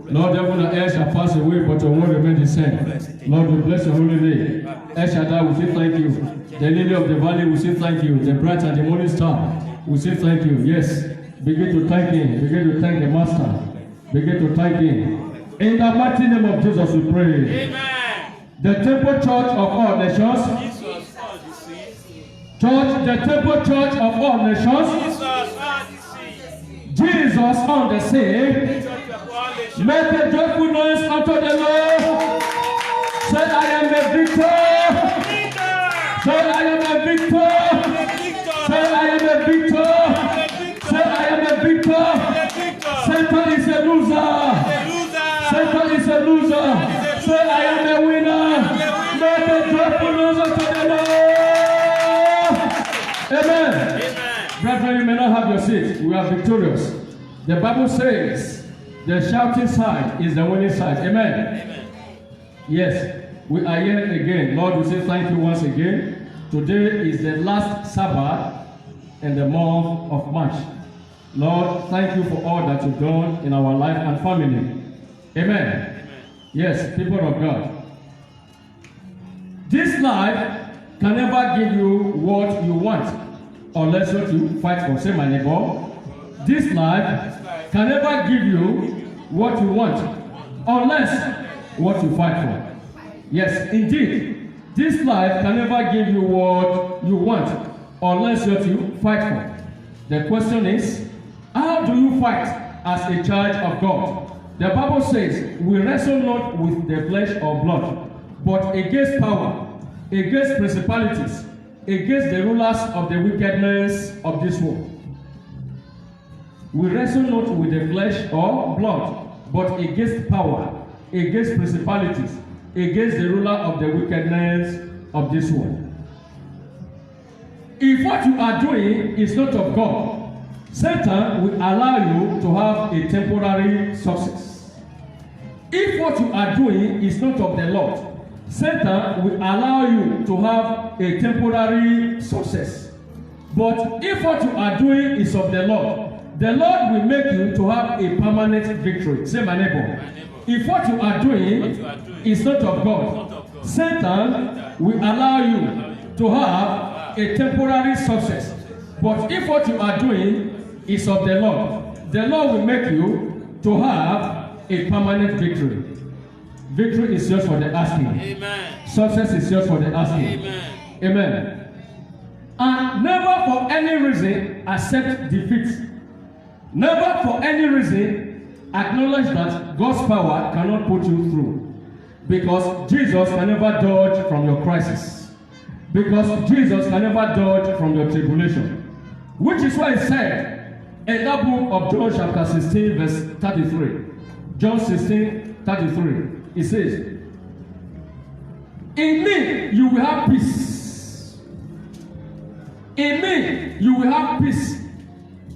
Lord, heaven and earth shall pass away, but your word remains the same. Lord, we bless your holy name. El Shaddai, we say thank you. The lily of the valley, we say thank you. The bright and the morning star, we say thank you. Yes, begin to thank him. Begin to thank the Master. Begin to thank him. In the mighty name of Jesus, we pray. Amen. The Temple Church of all nations. Church, the Temple Church of all nations. Jesus on the sea. Make a joyful noise unto the Lord. Say, I am a victor. Say, I am a victor. Say, I am a victor. Say, I am a victor. Satan is a loser. Satan is a loser. Say, I am a winner. Make a joyful noise unto the Lord. Amen. Brethren, you may not have your seat. We are victorious. The Bible says the shouting side is the winning side. Amen. Yes, we are here again. Lord, we say thank you once again. Today is the last Sabbath in the month of March. Lord, thank you for all that you've done in our life and family. Amen. Yes, people of God. This life can never give you what you want unless what you fight for. Say, my neighbor, this life can never give you what you want unless what you fight for. Yes, indeed, this life can never give you what you want unless what you fight for. The question is, how do you fight as a child of God? The Bible says, we wrestle not with the flesh or blood, but against power, against principalities, against the rulers of the wickedness of this world. We wrestle not with the flesh or blood, but against power, against principalities, against the ruler of the wickedness of this world. If what you are doing is not of God, Satan will allow you to have a temporary success. If what you are doing is not of the Lord, Satan will allow you to have a temporary success. But if what you are doing is of the Lord will make you to have a permanent victory. Say, my neighbor. If what you are doing is not of God, Satan will allow you to have a temporary success. But if what you are doing is of the Lord will make you to have a permanent victory. Victory is yours for the asking. Amen. Success is yours for the asking. Amen. Amen. And never for any reason accept defeat. Never for any reason acknowledge that God's power cannot put you through. Because Jesus can never dodge from your crisis. Because Jesus can never dodge from your tribulation. Which is why it said in that book of John chapter 16 verse 33. John 16, 33. It says, in me you will have peace. In me you will have peace.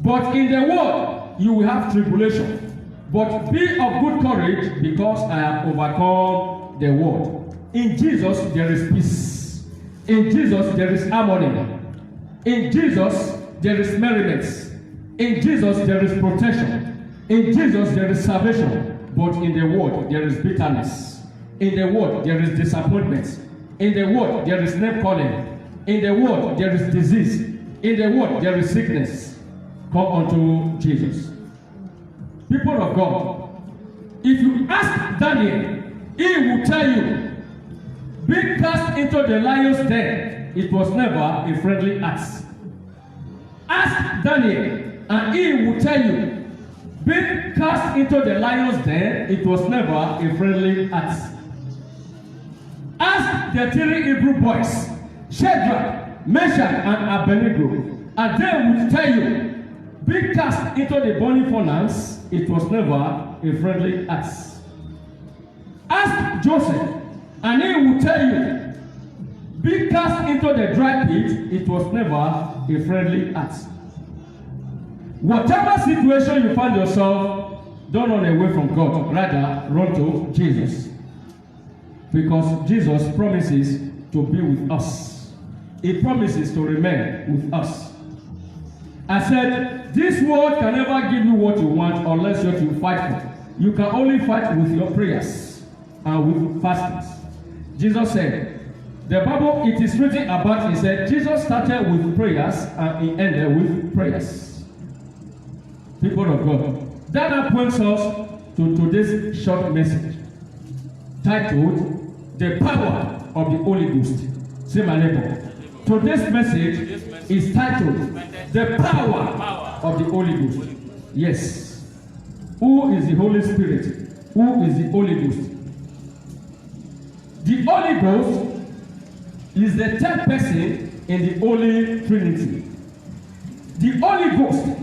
But in the world you will have tribulation. But be of good courage, because I have overcome the world. In Jesus there is peace. In Jesus there is harmony. In Jesus there is merriment. In Jesus there is protection. In Jesus there is salvation. But in the world there is bitterness. In the world there is disappointment. In the world there is name calling. In the world there is disease. In the world there is sickness. Come unto Jesus. People of God, if you ask Daniel, he will tell you, being cast into the lion's den, it was never a friendly act. Ask Daniel, and he will tell you, being cast into the lion's den, it was never a friendly act. Ask the three Hebrew boys, Shadrach, Meshach, and Abednego, and they will tell you, being cast into the burning furnace, it was never a friendly act. Ask Joseph, and he will tell you, being cast into the dry pit, it was never a friendly act. Whatever situation you find yourself, don't run away from God. Rather, run to Jesus. Because Jesus promises to be with us. He promises to remain with us. I said, this world can never give you what you want unless what you fight for. You can only fight with your prayers and with fastings. Jesus said, the Bible, it is written about, he said, Jesus started with prayers and he ended with prayers. People of God. That points us to today's short message titled, The Power of the Holy Ghost. Say my neighbor. Today's message is titled, The Power of the Holy Ghost. Yes. Who is the Holy Spirit? Who is the Holy Ghost? The Holy Ghost is the third person in the Holy Trinity. The Holy Ghost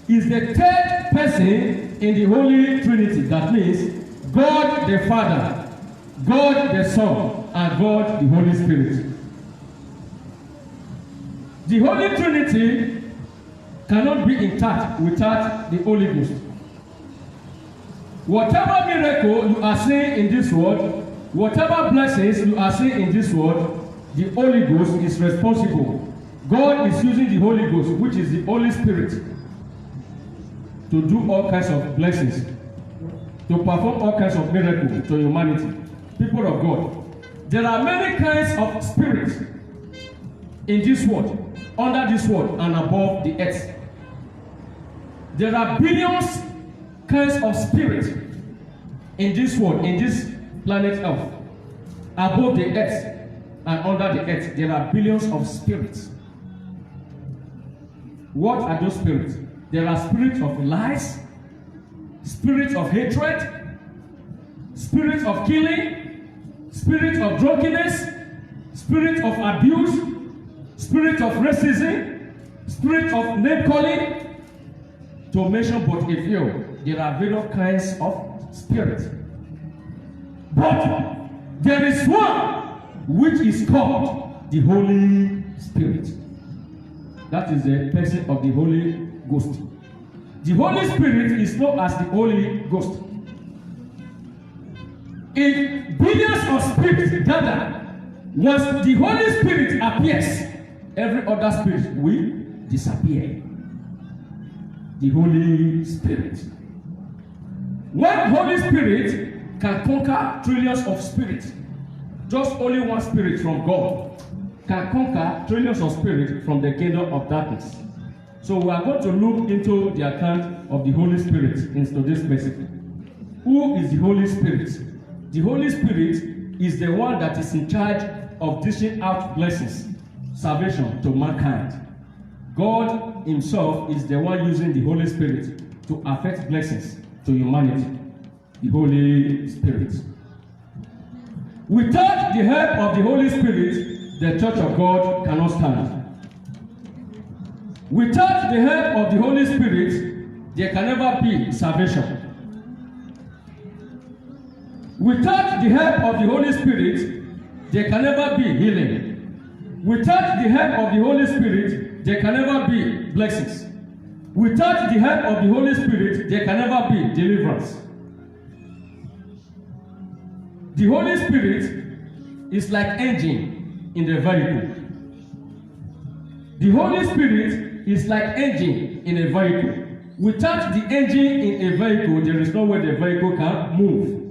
is the third person in the Holy Trinity. That means God the Father, God the Son, and God the Holy Spirit. The Holy Trinity cannot be intact without the Holy Ghost. Whatever miracle you are seeing in this world, whatever blessings you are seeing in this world, the Holy Ghost is responsible. God is using the Holy Ghost, which is the Holy Spirit, to do all kinds of blessings, to perform all kinds of miracles to humanity. People of God, there are many kinds of spirits in this world, under this world, and above the earth. There are billions kinds of spirits in this world, in this planet Earth, above the earth and under the earth. There are billions of spirits. What are those spirits? There are spirits of lies, spirits of hatred, spirits of killing, spirits of drunkenness, spirits of abuse, spirits of racism, spirits of name calling, to mention but a few. There are various kinds of spirits. But there is one which is called the Holy Spirit. That is the person of the Holy Ghost. The Holy Spirit is known as the Holy Ghost. If billions of spirits gather, once the Holy Spirit appears, every other spirit will disappear. The Holy Spirit. One Holy Spirit can conquer trillions of spirits. Just only one spirit from God can conquer trillions of spirits from the kingdom of darkness. So we are going to look into the account of the Holy Spirit in today's message. Who is the Holy Spirit? The Holy Spirit is the one that is in charge of dishing out blessings, salvation to mankind. God himself is the one using the Holy Spirit to affect blessings to humanity. The Holy Spirit. Without the help of the Holy Spirit, the Church of God cannot stand. Without the help of the Holy Spirit, there can never be salvation. Without the help of the Holy Spirit, there can never be healing. Without the help of the Holy Spirit, there can never be blessings. Without the help of the Holy Spirit, there can never be deliverance. The Holy Spirit is like engine in the vehicle. The Holy Spirit is like engine in a vehicle. Without the engine in a vehicle, there is no way the vehicle can move.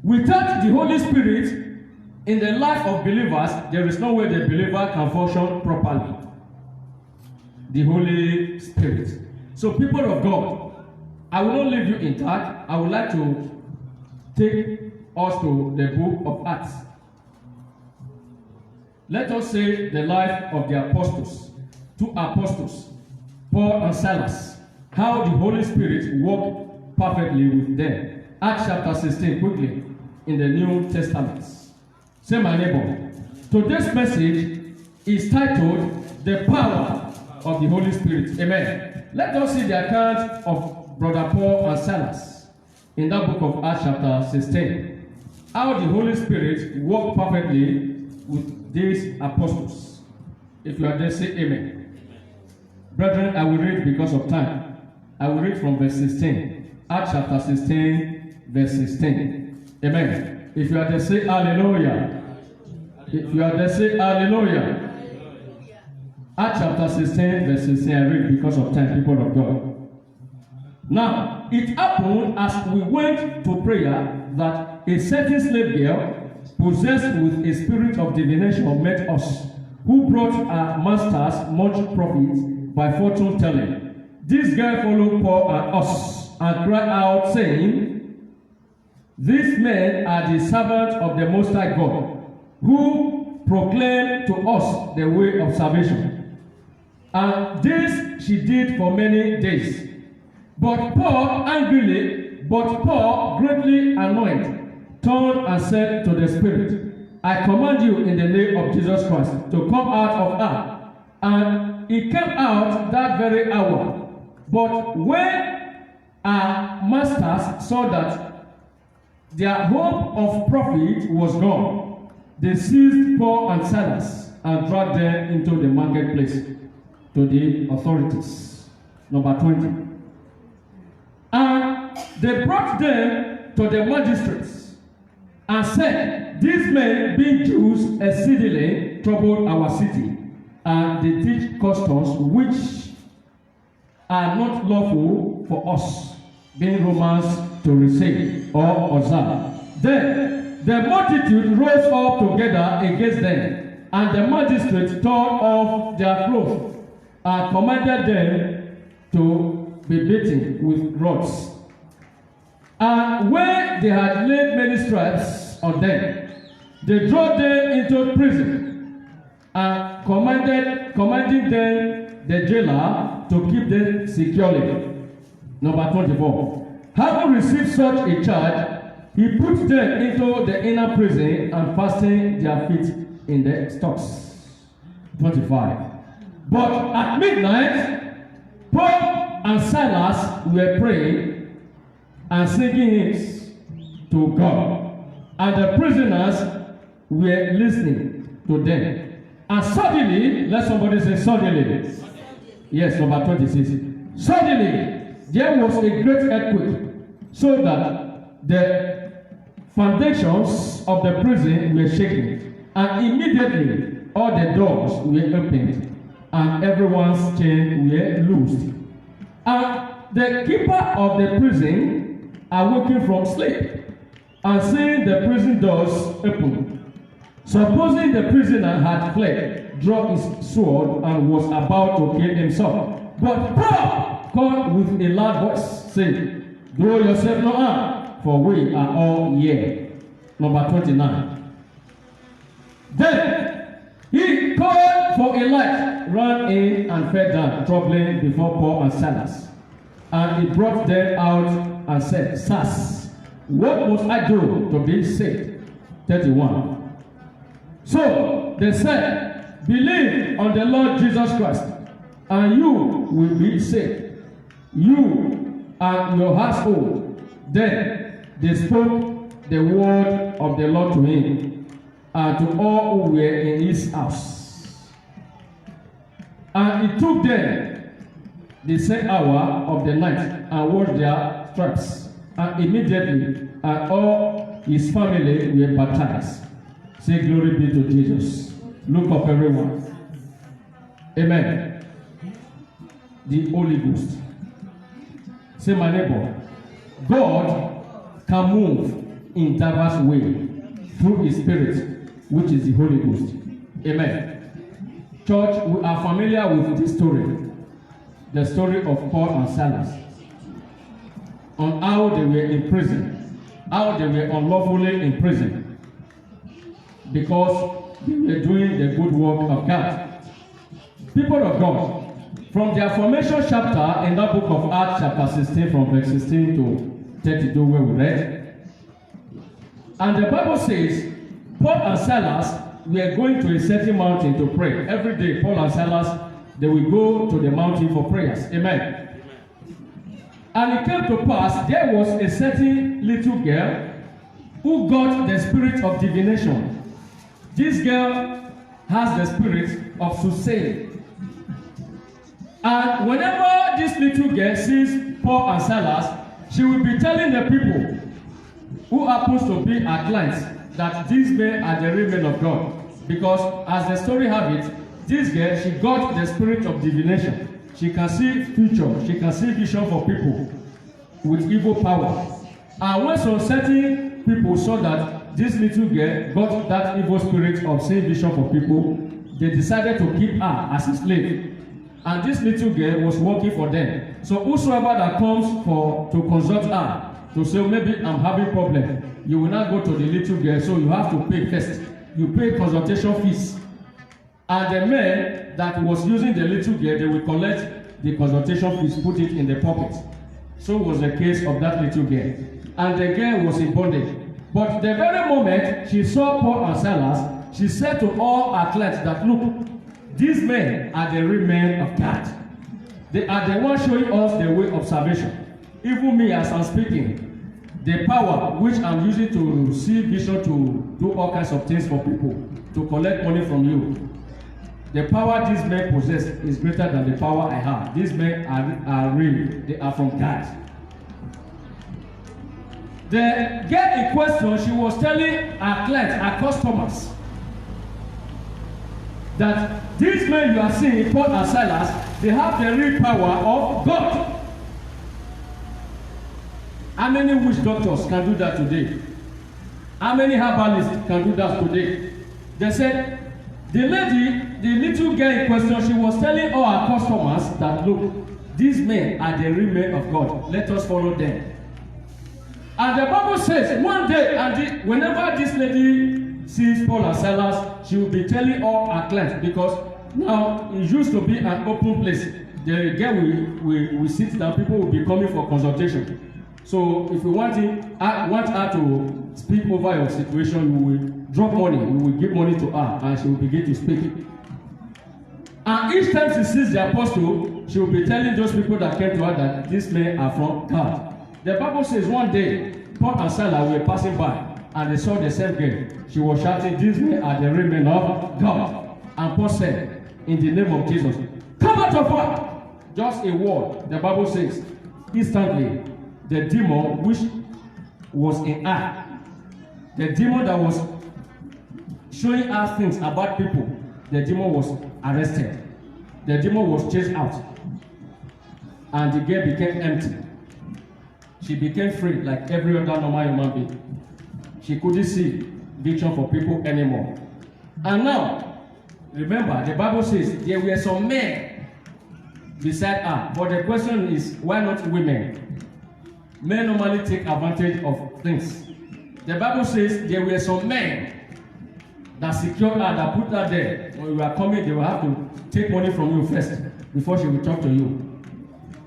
Without the Holy Spirit in the life of believers, there is no way the believer can function properly. The Holy Spirit. So people of God, I will not leave you intact. I would like to take us to the book of Acts. Let us say the life of the apostles, two apostles, Paul and Silas, how the Holy Spirit worked perfectly with them. Acts chapter 16, quickly, in the New Testament. Say my neighbor, today's message is titled, The Power of the Holy Spirit. Amen. Let us see the account of Brother Paul and Silas in that book of Acts chapter 16. How the Holy Spirit worked perfectly with these apostles. If you are there, say amen. Brethren, I will read because of time. I will read from verse 16. Acts chapter 16, verse 16. Amen. If you are there, say hallelujah. If you are there, say hallelujah. Acts chapter 16, verse 16. I read because of time, people of God. Now, it happened as we went to prayer that a certain slave girl, possessed with a spirit of divination, met us, who brought our masters much profit by fortune telling. This girl followed Paul and us, and cried out, saying, These men are the servants of the Most High God, who proclaim to us the way of salvation. And this she did for many days. But Paul, greatly annoyed, turned and said to the Spirit, I command you in the name of Jesus Christ to come out of her. And he came out that very hour. But when our masters saw that their hope of profit was gone, they seized Paul and Silas and dragged them into the marketplace to the authorities. Number 20. And they brought them to the magistrates and said, These men, being Jews, exceedingly troubled our city, and they teach customs which are not lawful for us, being Romans, to receive or observe. Then the multitude rose up together against them, and the magistrates tore off their clothes and commanded them to be beaten with rods. And when they had laid many stripes on them, they drove them into prison, and commanding them the jailer to keep them securely. Number 24. Having received such a charge, he put them into the inner prison and fastened their feet in the stocks. 25. But at midnight, Paul and Silas were praying and singing hymns to God, and the prisoners were listening to them. And suddenly, let somebody say suddenly. Yes, number 26. Suddenly, there was a great earthquake, so that the foundations of the prison were shaken, and immediately all the doors were opened, and everyone's chains were loosed. And the keeper of the prison, awaking from sleep, and seeing the prison doors open, supposing the prisoner had fled, drew his sword and was about to kill himself. But Paul called with a loud voice, saying, Do yourself no harm, for we are all here. Number 29. Then he called for a light, ran in and fell down, troubling before Paul and Silas. And he brought them out and said, Sirs, what must I do to be saved? 31. So they said, Believe on the Lord Jesus Christ, and you will be saved, you and your household. Then they spoke the word of the Lord to him and to all who were in his house. And he took them the same hour of the night and washed their stripes. And immediately, and all his family were baptized. Say glory be to Jesus. Look up, everyone. Amen. The Holy Ghost. Say, my neighbor, God can move in diverse way through his Spirit, which is the Holy Ghost. Amen. Church, we are familiar with this story. The story of Paul and Silas, on how they were in prison, how they were unlawfully in prison, because they were doing the good work of God. People of God, from their formation chapter in that book of Acts chapter 16, from verse 16 to 32 where we read, and the Bible says, Paul and Silas were going to a certain mountain to pray. Every day, Paul and Silas, they will go to the mountain for prayers. Amen. And it came to pass, there was a certain little girl who got the spirit of divination. This girl has the spirit of soothsaying. And whenever this little girl sees Paul and Silas, she will be telling the people who happens to be her clients that these men are the real men of God. Because as the story have it, this girl, she got the spirit of divination. She can see future. She can see vision for people. with evil power. And when some certain people saw that this little girl got that evil spirit of seeing vision for people, they decided to keep her as a slave. And this little girl was working for them. So whosoever that comes to consult her, to say, maybe I'm having problem, you will not go to the little girl, so you have to pay first. You pay consultation fees. And the man that was using the little girl, they will collect the consultation fees, put it in the pocket. So was the case of that little girl. And the girl was in bondage. But the very moment she saw Paul and Silas, she said to all her clients that, look, these men are the real men of God. They are the ones showing us the way of salvation. Even me, as I'm speaking, the power which I'm using to see vision, to do all kinds of things for people, to collect money from you, the power these men possess is greater than the power I have. These men are real. They are from God. The girl in question, she was telling her clients, her customers, that these men you are seeing, Paul and Silas, they have the real power of God. How many witch doctors can do that today? How many herbalists can do that today? They said, the lady, the little girl in question, she was telling all her customers that, look, these men are the real men of God. Let us follow them. And the Bible says, one day, whenever this lady sees Paul and Silas, she will be telling all her clients, because now it used to be an open place. The girl will sit down, people will be coming for consultation. So if you want her to speak over your situation, you will drop money, you will give money to her, and she will begin to speak. And each time she sees the apostle, she will be telling those people that came to her that these men are from God. The Bible says one day, Paul and Silas were passing by, and they saw the same girl. She was shouting, these men are the real men of God. And Paul said, in the name of Jesus, come out of her! Just a word. The Bible says, instantly, the demon which was in her, the demon that was showing her things about people, the demon was arrested. The demon was chased out. And the girl became empty. She became free like every other normal human being. She couldn't see vision for people anymore. And now, remember, the Bible says there were some men beside her. But the question is, why not women? Men normally take advantage of things. The Bible says there were some men that secured her, that put her there. When you are coming, they will have to take money from you first before she will talk to you.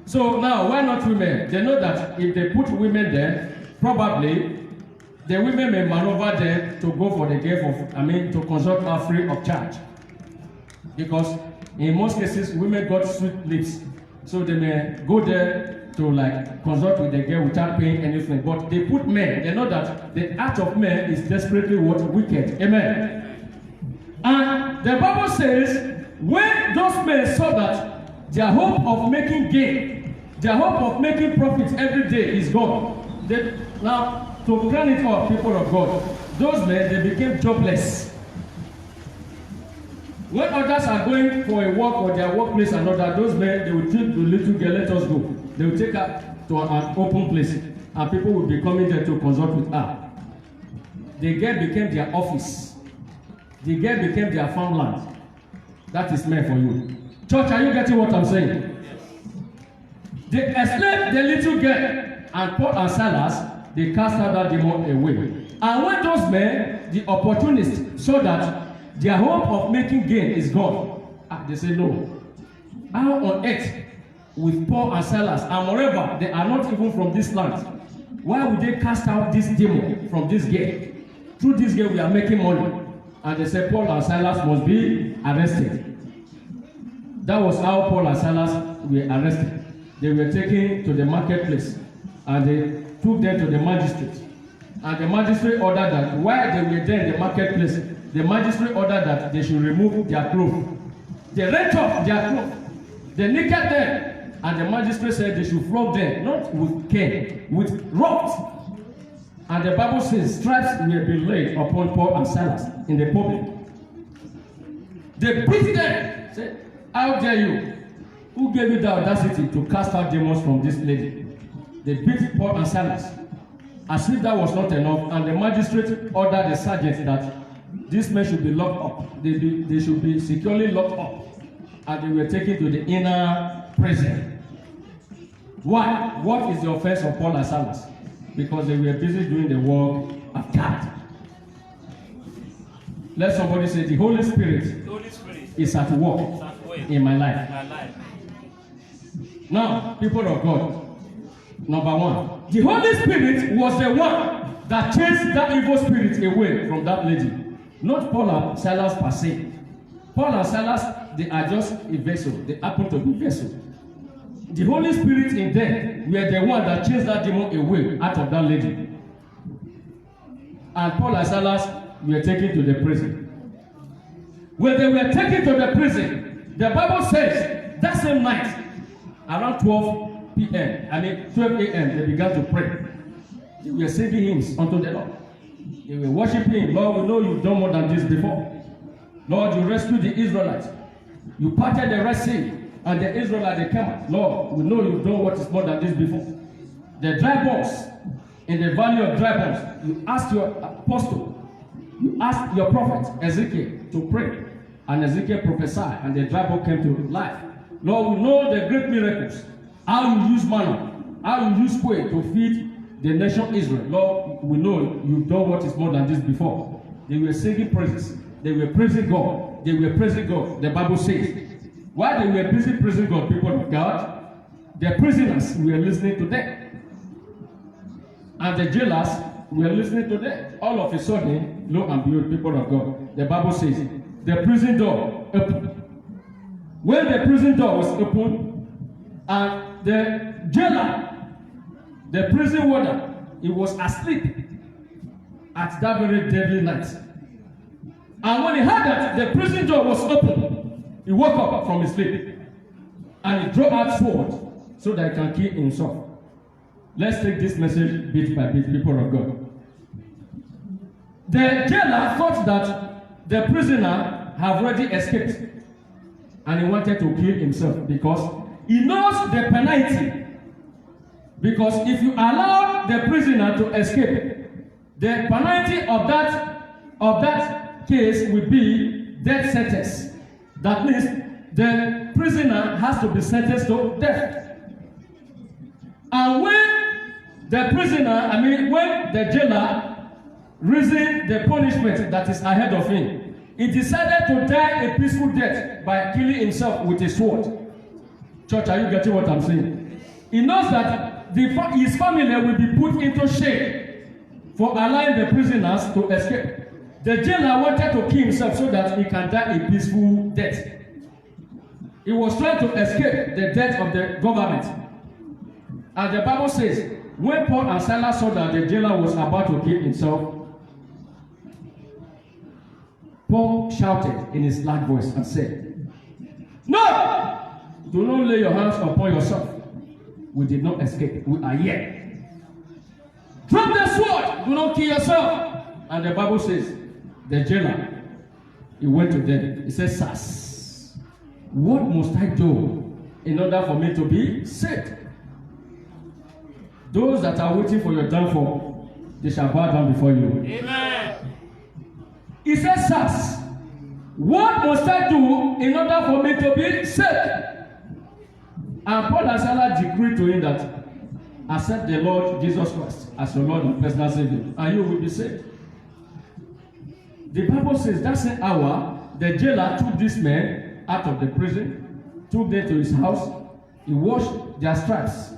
So now, why not women? They know that if they put women there, probably the women may maneuver them to go for the gift of, to consult her free of charge. Because in most cases, women got sweet lips. So they may go there to consult with the girl without paying anything. But they put men. They know that the act of men is desperately wicked. Amen. And the Bible says, when those men saw that their hope of making gain, their hope of making profits every day is gone. Now, to crown it all, people of God, those men, they became jobless. When others are going for a walk or their workplace and all that, those men, they will take the little girl, let us go. They will take her to an open place, and people will be coming there to consult with her. The girl became their office. The girl became their farmland. That is meant for you. Church, are you getting what I'm saying? They enslaved the little girl, and Paul and Silas, they cast out that demon away. And when those men, the opportunists, saw that their hope of making gain is gone, they say, no. How on earth, with Paul and Silas, and moreover, they are not even from this land, why would they cast out this demon from this girl? Through this girl, we are making money. And they said, Paul and Silas must be arrested. That was how Paul and Silas were arrested. They were taken to the marketplace, and they took them to the magistrate. And the magistrate ordered that while they were there in the marketplace, the magistrate ordered that they should remove their clothes. They rent off their clothes. They naked them. And the magistrate said they should flog them, not with cane, with rods. And the Bible says stripes will be laid upon Paul and Silas in the public. They beat them. Said, how dare you? Who gave you the audacity to cast out demons from this lady? They beat Paul and Silas. As if that was not enough, and the magistrate ordered the sergeant that these men should be locked up. They should be securely locked up. And they were taken to the inner prison. Why? What is the offense of Paul and Silas? Because they were busy doing the work of God. Let somebody say, the Holy Spirit, is at work in my life. Now, people of God, number one, the Holy Spirit was the one that chased that evil spirit away from that lady. Not Paul and Silas per se. Paul and Silas, they are just a vessel. They happen to be vessel. The Holy Spirit in them were the one that chased that demon away out of that lady. And Paul and Silas were taken to the prison. When they were taken to the prison, the Bible says that same night, around 12 p.m., 12 a.m., they began to pray. They were singing hymns unto the Lord. They were worshiping. Lord, we know you've done more than this before. Lord, you rescued the Israelites. You parted the Red Sea, and the Israelites, they came out. Lord, we know you've done what is more than this before. The dry bones, in the valley of dry bones, you asked your apostle, you asked your prophet, Ezekiel, to pray. And Ezekiel prophesied, and the dry bone came to life. Lord, we know the great miracles, how you use manna, how you use quail to feed the nation Israel. Lord, we know you've done what is more than this before. They were singing praises. They were praising God. They were praising God. The Bible says, while they were busy praising God, people of God, the prisoners were listening to them. And the jailers were listening to them. All of a sudden, lo and behold, people of God, the Bible says, the prison door opened. When the prison door was opened, and the jailer, the prison warder, he was asleep at that very deadly night. And when he heard that the prison door was open, he woke up from his sleep and he drew out sword so that he can kill himself. Let's take this message bit by bit, people of God. The jailer thought that the prisoner have already escaped, and he wanted to kill himself because he knows the penalty. Because if you allow the prisoner to escape, the penalty of that case will be death sentence. That means the prisoner has to be sentenced to death. And when the prisoner, when the jailer reasoned the punishment that is ahead of him, he decided to die a peaceful death by killing himself with a sword. Church, are you getting what I'm saying? He knows that his family will be put into shame for allowing the prisoners to escape. The jailer wanted to kill himself so that he can die a peaceful death. He was trying to escape the death of the government. And the Bible says, when Paul and Silas saw that the jailer was about to kill himself, Paul shouted in his loud voice and said, "No! Do not lay your hands upon yourself. We did not escape. We are here. Drop the sword. Do not kill yourself." And the Bible says, the jailer, he went to them. He said, "Sirs, what must I do in order for me to be saved?" Those that are waiting for your downfall, they shall bow down before you. Amen. He said, "Sirs, what must I do in order for me to be saved?" And Paul and Silas decreed to him that, "Accept the Lord Jesus Christ as your Lord and personal Savior, and you will be saved." The Bible says that same hour, the jailer took these men out of the prison, took them to his house, he washed their stripes.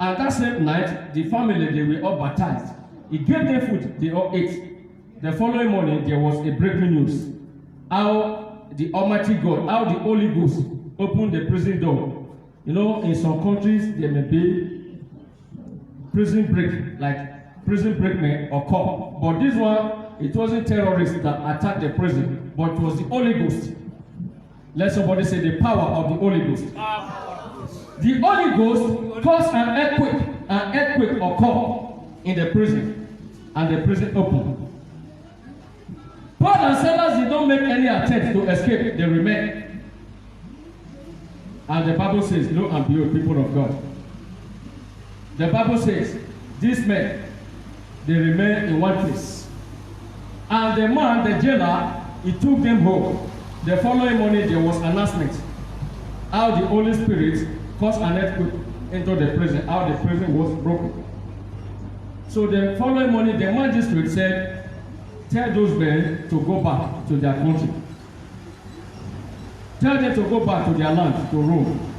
And that same night, the family, they were all baptized. He gave them food, they all ate. The following morning, there was a breaking news. How the Almighty God, how the Holy Ghost opened the prison door. You know, in some countries, there may be prison break, like prison break may occur. But this one, it wasn't terrorists that attacked the prison, but it was the Holy Ghost. Let somebody say the power of the Holy Ghost. The Holy Ghost caused an earthquake occurred in the prison, and the prison opened. Paul and Silas did not make any attempt to escape, they remained. And the Bible says, lo and behold, people of God, The Bible says, these men, they remained in one place. And the man, the jailer, he took them home. The following morning, there was announcement how the Holy Spirit caused an earthquake into the prison, how the prison was broken. So the following morning, the magistrate said, tell those men to go back to their country. Tell them to go back to their land, to Rome.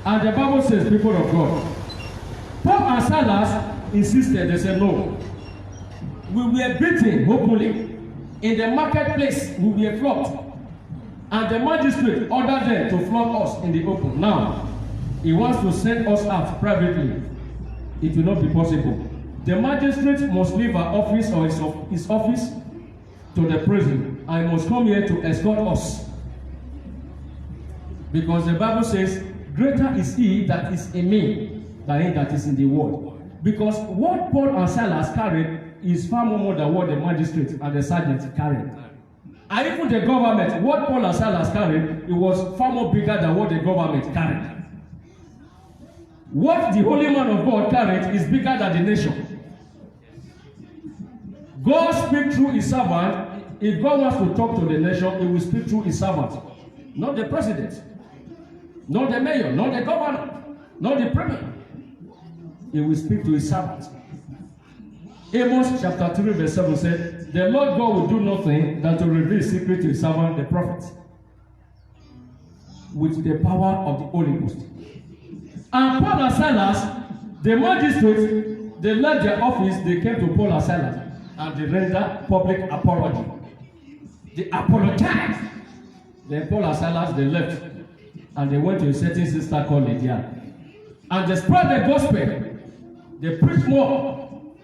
And the Bible says, people of God, Paul and Silas insisted. They said, no. We were beaten openly. In the marketplace, we were flogged. And the magistrate ordered them to flog us in the open. Now, he wants to send us out privately. It will not be possible. The magistrate must leave our office or his office to the prison. And he must come here to escort us. Because the Bible says, greater is he that is in me than he that is in the world. Because what Paul and Silas carried is far more than what the magistrate and the sergeant carried. And even the government, what Paul and Silas carried, it was far more bigger than what the government carried. What the Holy Man of God carried is bigger than the nation. God speaks through his servant. If God wants to talk to the nation, he will speak through his servant. Not the president, not the mayor, not the governor, not the premier. He will speak to his servant. Amos chapter 3 verse 7 said, the Lord God will do nothing than to reveal his secret to his servant the prophet with the power of the Holy Ghost. And Paul and Silas, the magistrates, they left their office, they came to Paul and Silas and they rendered public apology. They apologized. Then Paul and Silas, they left and they went to a certain sister called Lydia. And they spread the gospel. They preached more.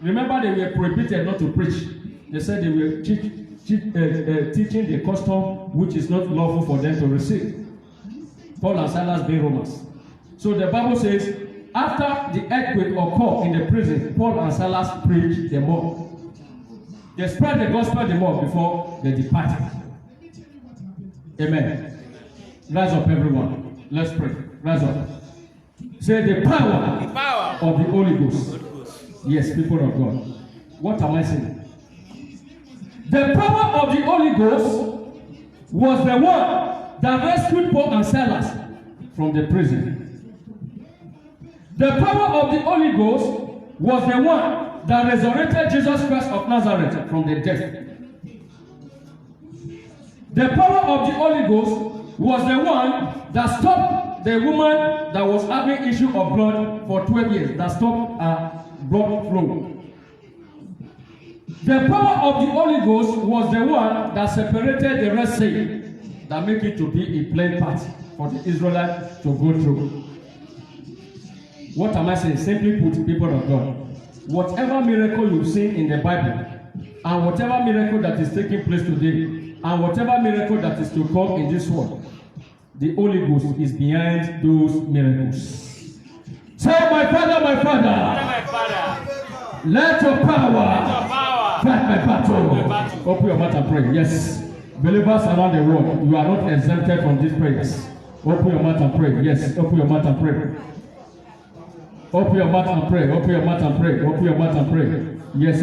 Remember, they were prohibited not to preach. They said they were teaching the custom which is not lawful for them to receive. Paul and Silas being Romans. So the Bible says, after the earthquake occurred in the prison, Paul and Silas preached the more. They spread the gospel the more before they departed. Amen. Rise up, everyone. Let's pray. Rise up. Say the power of the Holy Ghost. Yes, people of God. What am I saying? The power of the Holy Ghost was the one that rescued Paul and Silas from the prison. The power of the Holy Ghost was the one that resurrected Jesus Christ of Nazareth from the dead. The power of the Holy Ghost was the one that stopped the woman that was having issue of blood for 12 years, that stopped her blood flow. The power of the Holy Ghost was the one that separated the Red Sea, that made it to be a plain path for the Israelites to go through. What am I saying? Simply put, people of God, whatever miracle you've seen in the Bible, and whatever miracle that is taking place today, and whatever miracle that is to come in this world, the Holy Ghost is behind those miracles. Say, my Father, let your power fight my battle. Open your mouth and pray. Yes. Believers around the world, you are not exempted from these prayers. Open your mouth and pray. Yes. Open your mouth and pray. Open your mouth and pray. Open your mouth and pray. Open your mouth and pray. Yes.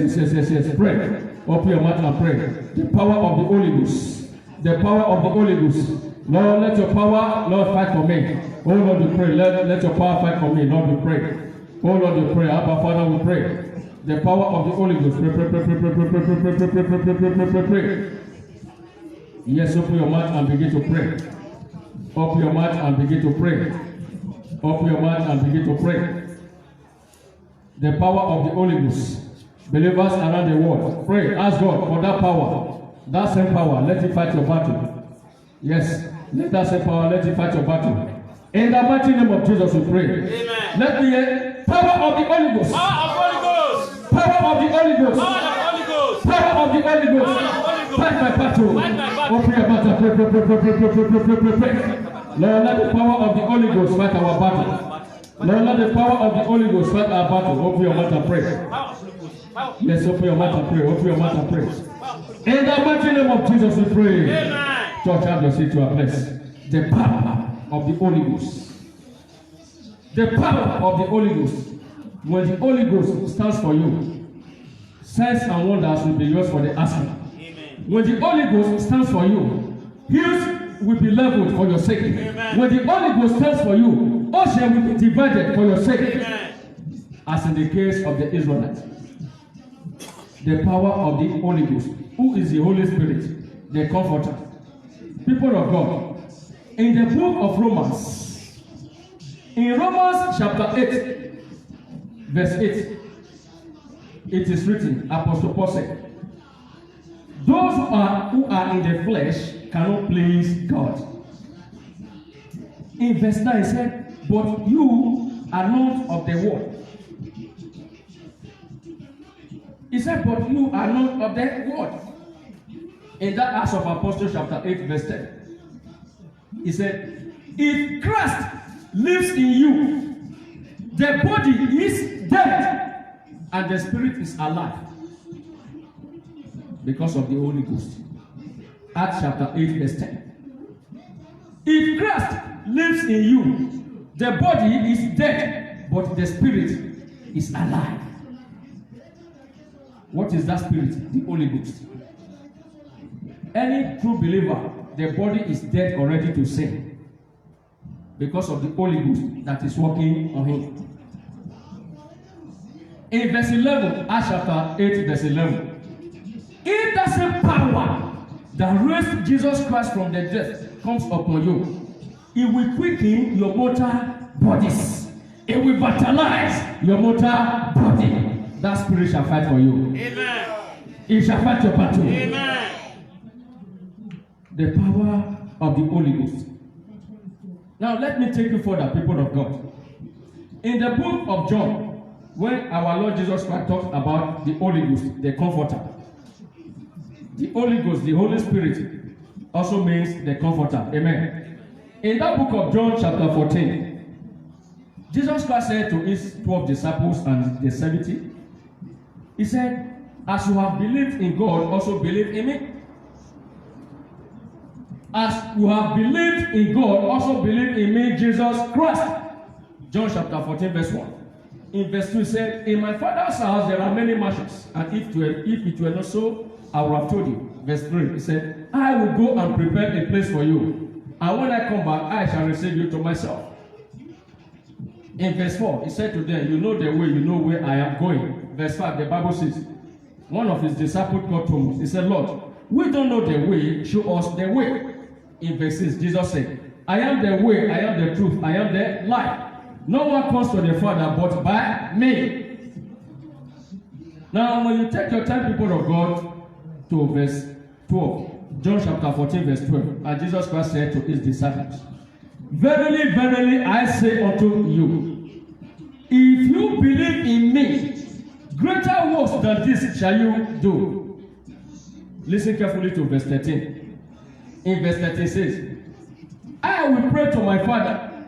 Pray. Open your mouth and pray. The power of the Holy Ghost. The power of the Holy Ghost. Lord, let your power, Lord, fight for me. Oh Lord, we pray. Let your power fight for me. Lord, we pray. Oh Lord, we pray. Abba, Father, we pray. The power of the Holy Ghost. Pray. Yes, open your mouth and begin to pray. Open your mouth and begin to pray. Open your mouth and begin to pray. The power of the Holy Ghost. Believers around the world, pray. Ask God for that power. That same power, let it fight your battle. Yes, let that same power, let it fight your battle. In the mighty name of Jesus, we pray. Amen. Let me hear power of the Holy Ghost. Power of the Holy Ghost. Power of the Holy Ghost. Power of the Holy Ghost. Power of the Holy Ghost. Fight my battle. Open your mouth and pray. Lord, let the power of the Holy Ghost fight our battle. Lord, let the power of the Holy Ghost fight our battle. Open your mouth and pray. Yes, open your mouth and pray. Open your mouth and pray. In the mighty name of Jesus, we pray. Amen. Church, have your seat to a place. The power of the Holy Ghost. The power of the Holy Ghost. When the Holy Ghost stands for you, signs and wonders will be yours for the asking. Amen. When the Holy Ghost stands for you, hills will be leveled for your sake. Amen. When the Holy Ghost stands for you, ocean will be divided for your sake. Amen. As in the case of the Israelites. The power of the Holy Ghost, who is the Holy Spirit, the Comforter. People of God, in the book of Romans, in Romans chapter 8, verse 8, it is written, Apostle Paul said, those who are in the flesh cannot please God. In verse 9 he said, but you are not of the world. He said, but you are not of the world. In that Acts of Apostles chapter 8 verse 10, he said, if Christ lives in you, the body is dead and the spirit is alive because of the Holy Ghost. Acts chapter 8 verse 10. If Christ lives in you, the body is dead but the spirit is alive. What is that spirit? The Holy Ghost. Any true believer, the body is dead already to sin because of the Holy Ghost that is working on him. In verse 11, Acts chapter 8, verse 11, if that same power that raised Jesus Christ from the dead comes upon you, it will quicken your mortal bodies. It will vitalize your mortal body. That spirit shall fight for you. Amen. It shall fight your battle. Amen. The power of the Holy Ghost. Now let me take you further, people of God. In the book of John, when our Lord Jesus Christ talks about the Holy Ghost, the Comforter, the Holy Ghost, the Holy Spirit, also means the Comforter. Amen. In that book of John chapter 14, Jesus Christ said to his 12 disciples and the 70, he said, as you have believed in God, also believe in me. As you have believed in God, also believe in me, Jesus Christ. John chapter 14, verse 1. In verse 2, he said, in my Father's house there are many mansions, and if it were not so, I would have told you. Verse 3, he said, I will go and prepare a place for you, and when I come back, I shall receive you to myself. In verse 4, he said to them, you know the way, you know where I am going. Verse 5, the Bible says, one of his disciples called Thomas, he said, Lord, we don't know the way, show us the way. In verse 6, Jesus said, I am the way, I am the truth, I am the life. No one comes to the Father but by me. Now, when you take your time, people of God, to verse 12, John chapter 14, verse 12, and Jesus Christ said to his disciples, verily, verily, I say unto you, if you believe in me, greater works than this shall you do. Listen carefully to verse 13. In verse 13 says, I will pray to my Father,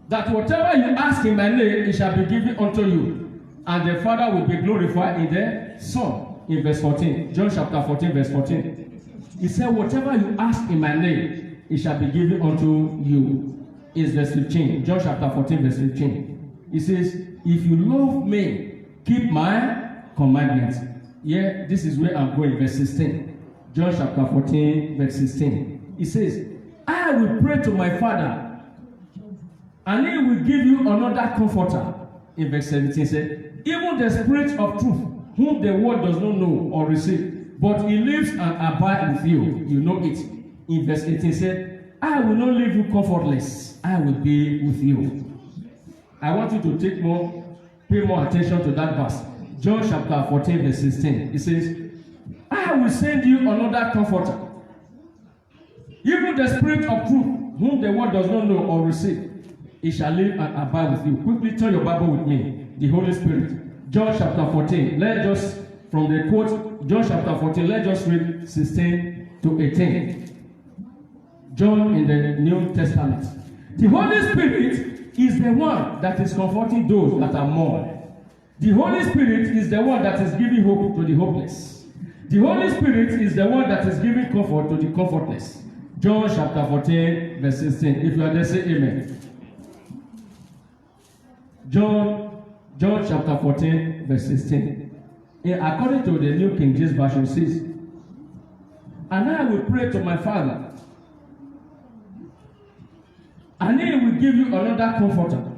that whatever you ask in my name, it shall be given unto you, and the Father will be glorified in the Son. In verse 14, John chapter 14, verse 14. He said, whatever you ask in my name, it shall be given unto you. Is verse 15. John chapter 14, verse 15. He says, if you love me, keep my commandments. Yeah, this is where I'm going. Verse 16. John chapter 14, verse 16. He says, I will pray to my Father, and he will give you another comforter. In verse 17, he said, even the Spirit of truth, whom the world does not know or receive, but he lives and abides with you. You know it. In verse 18, he said, I will not leave you comfortless. I will be with you. I want you to pay more attention to that verse. John chapter 14, verse 16. It says, I will send you another comforter, even the Spirit of truth, whom the world does not know or receive. He shall live and abide with you. Quickly turn your Bible with me. The Holy Spirit. John chapter 14. Let's just, from the quote, John chapter 14, let's just read 16 to 18. John in the New Testament. The Holy Spirit is the one that is comforting those that are mourn. The Holy Spirit is the one that is giving hope to the hopeless. The Holy Spirit is the one that is giving comfort to the comfortless. John chapter 14, verse 16. If you are there, say amen. John John chapter 14, verse 16. According to the New King James Version, says, and I will pray to my Father, and he will give you another comforter.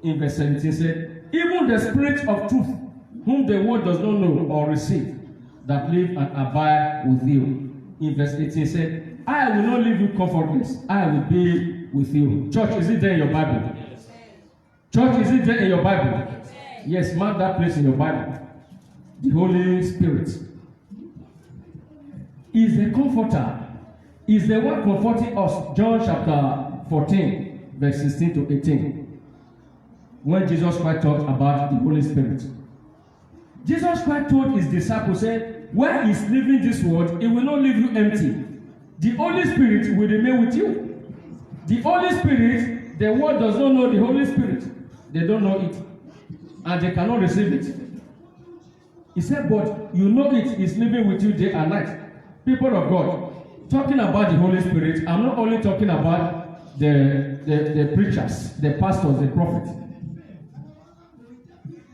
In verse 17 said, even the Spirit of truth, whom the world does not know or receive, that live and abide with you. In verse 18 said, I will not leave you comfortless, I will be with you. Church, is it there in your Bible? Yes. Church, is it there in your Bible? Yes, mark that place in your Bible. The Holy Spirit is the comforter, is the one comforting us. John chapter 14, verse 16 to 18. When Jesus Christ talked about the Holy Spirit, Jesus Christ told his disciples, said, when he's leaving this world, he will not leave you empty. The Holy Spirit will remain with you. The Holy Spirit, the world does not know the Holy Spirit. They don't know it. And they cannot receive it. He said, but you know it is living with you day and night. People of God, talking about the Holy Spirit, I'm not only talking about the preachers, the pastors, the prophets.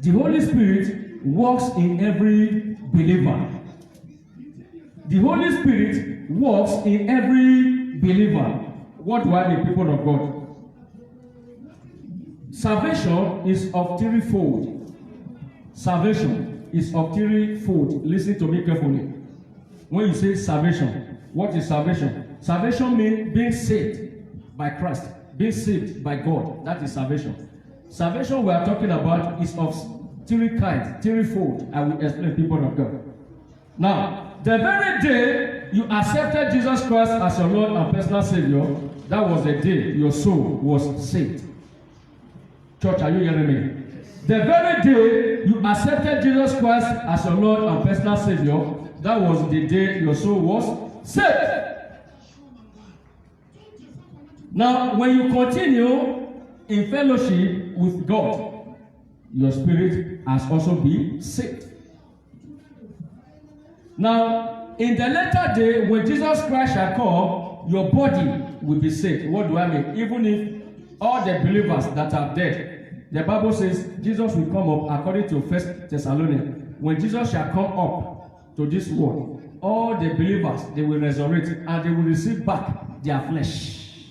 The Holy Spirit works in every believer. The Holy Spirit works in every believer. What do I mean, people of God? Salvation is of threefold. Salvation is of threefold. Listen to me carefully. When you say salvation, what is salvation? Salvation means being saved by Christ, being saved by God. That is salvation. Salvation we are talking about is of three kinds, threefold. I will explain, people of God. Now, the very day you accepted Jesus Christ as your Lord and personal Savior, that was the day your soul was saved. Church, are you hearing me? The very day you accepted Jesus Christ as your Lord and personal Savior, that was the day your soul was saved. Now, when you continue in fellowship with God, your spirit has also been saved. Now, in the latter day, when Jesus Christ shall come, your body will be saved. What do I mean? Even if all the believers that are dead, the Bible says Jesus will come up according to 1 Thessalonians. When Jesus shall come up to this world, all the believers, they will resurrect and they will receive back their flesh.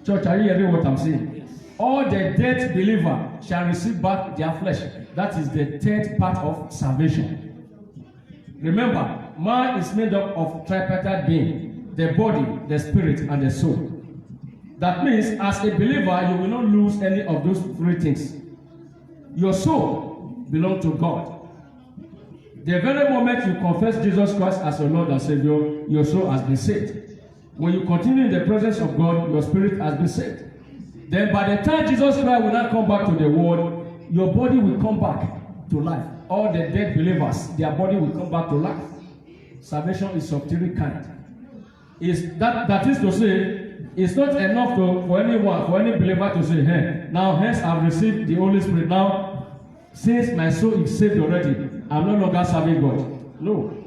Church, are you hearing what I'm saying? All the dead believers shall receive back their flesh. That is the third part of salvation. Remember, man is made up of tripartite being, the body, the spirit, and the soul. That means, as a believer, you will not lose any of those three things. Your soul belongs to God. The very moment you confess Jesus Christ as your Lord and Savior, your soul has been saved. When you continue in the presence of God, your spirit has been saved. Then by the time Jesus Christ will not come back to the world, your body will come back to life. All the dead believers, their body will come back to life. Salvation is of three kinds. That is to say, it's not enough for anyone, for any believer to say, hey, now hence I've received the Holy Spirit. Now, since my soul is saved already, I'm no longer serving God. No.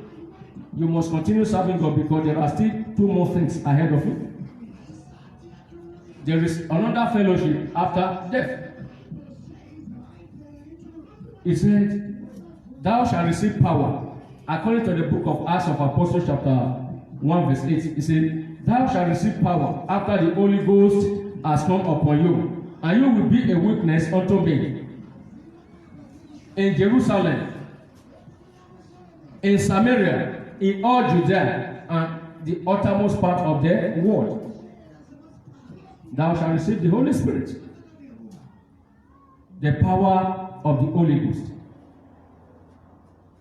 You must continue serving God because there are still two more things ahead of you. There is another fellowship after death. It said, thou shalt receive power. According to the book of Acts of Apostles chapter 1 verse 8, it said, thou shalt receive power after the Holy Ghost has come upon you, and you will be a witness unto me in Jerusalem, in Samaria, in all Judea, and the uttermost part of the world. Thou shalt receive the Holy Spirit, the power of the Holy Ghost.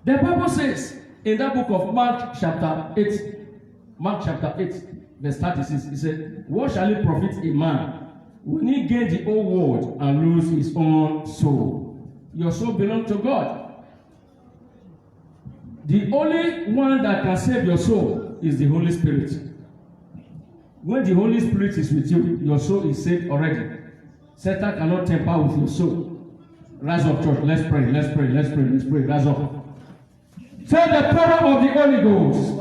The Bible says in that book of Mark chapter 8, verse 36, it said, what shall it profit a man when he gain the whole world and lose his own soul? Your soul belongs to God. The only one that can save your soul is the Holy Spirit. When the Holy Spirit is with you, your soul is saved already. Satan cannot tamper with your soul. Rise up, church. Let's pray. Let's pray. Let's pray. Let's pray. Rise up. Say the power of the Holy Ghost.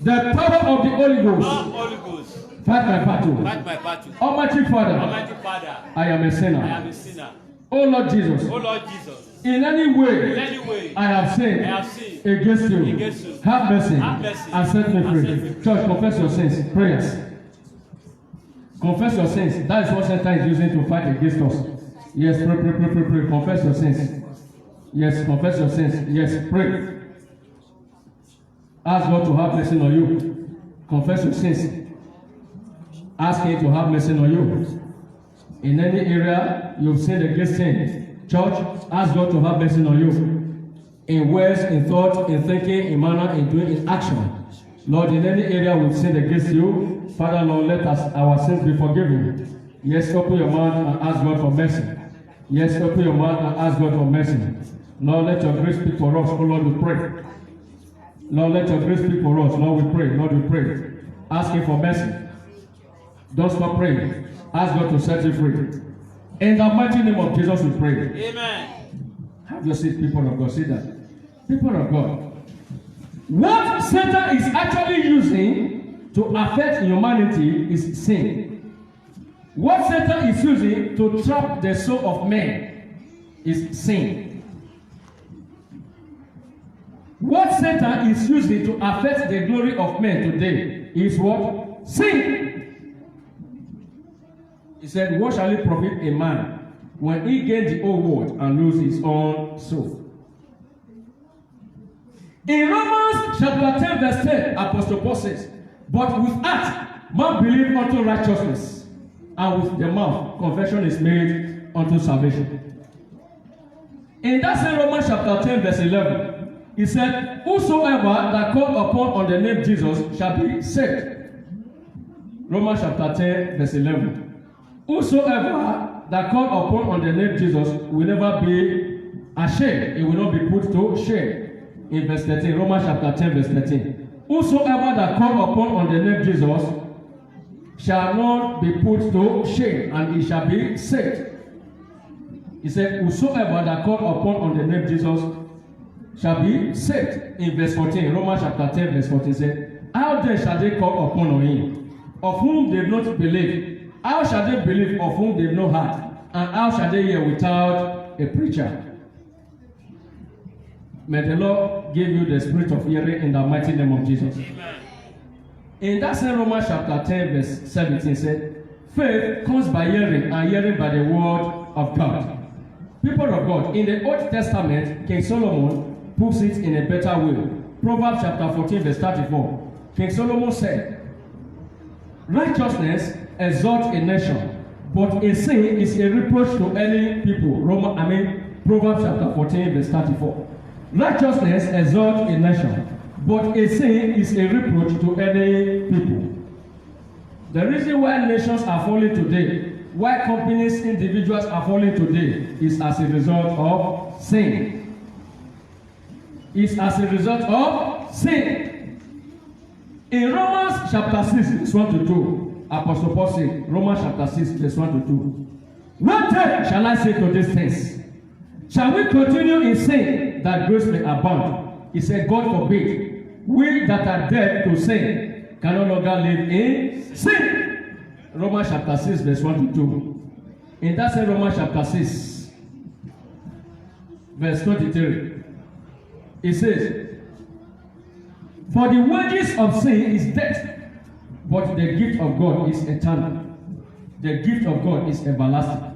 The power of the Holy Ghost. Fight my battle. Fight my battle. Almighty Father, Almighty Father, I am a sinner. I am a sinner. Oh Lord Jesus, Oh Lord Jesus, in any in way any way I have sinned against you. Against you. Have mercy Have mercy. and set me And set me free. free. Church, confess your sins. Prayers. Confess your sins. That is what Satan is using to fight against us. Yes, pray. Confess your sins. Yes, confess your sins. Yes, pray. Ask God to have mercy on you. Confess your sins. Ask Him to have mercy on you. In any area you've sinned against Him, church, ask God to have mercy on you. In words, in thought, in thinking, in manner, in doing, in action. Lord, in any area we've sinned against you, Father, Lord, let us our sins be forgiven. Yes, open your mouth and ask God for mercy. Yes, open your mouth and ask God for mercy. Lord, let your grace speak for us. Oh Lord, we pray. Lord, let your grace speak for us. Lord, we pray. Lord, we pray. Ask Him for mercy. Don't stop praying. Ask God to set you free. In the mighty name of Jesus, we pray. Amen. Have your seat, people of God. See that. People of God. What Satan is actually using to affect humanity is sin. What Satan is using to trap the soul of man is sin. What Satan is using to affect the glory of men today is what? Sin. He said, what shall it profit a man when he gain the whole world and lose his own soul? In Romans chapter 10 verse 10, Apostle Paul says, but with heart man believe unto righteousness, and with the mouth confession is made unto salvation. In that same Romans chapter 10 verse 11, he said, whosoever that call upon on the name Jesus shall be saved. Romans chapter 10 verse 11. Whosoever that call upon on the name Jesus will never be ashamed. It will not be put to shame. In verse 13, Romans chapter 10 verse 13. Whosoever that call upon on the name Jesus shall not be put to shame, and he shall be saved. He said, whosoever that call upon on the name Jesus shall be saved. In verse 14, Romans chapter 10 verse 14 said, how then shall they call upon on him, of whom they not believe? How shall they believe of whom they know heard? And how shall they hear without a preacher? May the Lord give you the spirit of hearing in the mighty name of Jesus. Amen. In that same Romans chapter 10 verse 17 said, faith comes by hearing, and hearing by the word of God. People of God, in the Old Testament, King Solomon puts it in a better way. Proverbs chapter 14 verse 34. King Solomon said, righteousness exalts a nation, but a sin is a reproach to any people. Proverbs chapter 14 verse 34. Righteousness exalts a nation, but a sin is a reproach to any people. The reason why nations are falling today, why companies, individuals are falling today, is as a result of sin. Is as a result of sin. In Romans chapter 6 verse 1 to 2, Apostle Paul said, Romans chapter 6 verse 1 to 2, what then shall I say to these things? Shall we continue in sin that grace may abound? He said, God forbid. We that are dead to sin can no longer live in sin. Romans chapter 6 verse 1 to 2. In that same Romans chapter 6 verse 23, it says, for the wages of sin is death, but the gift of God is eternal. The gift of God is everlasting.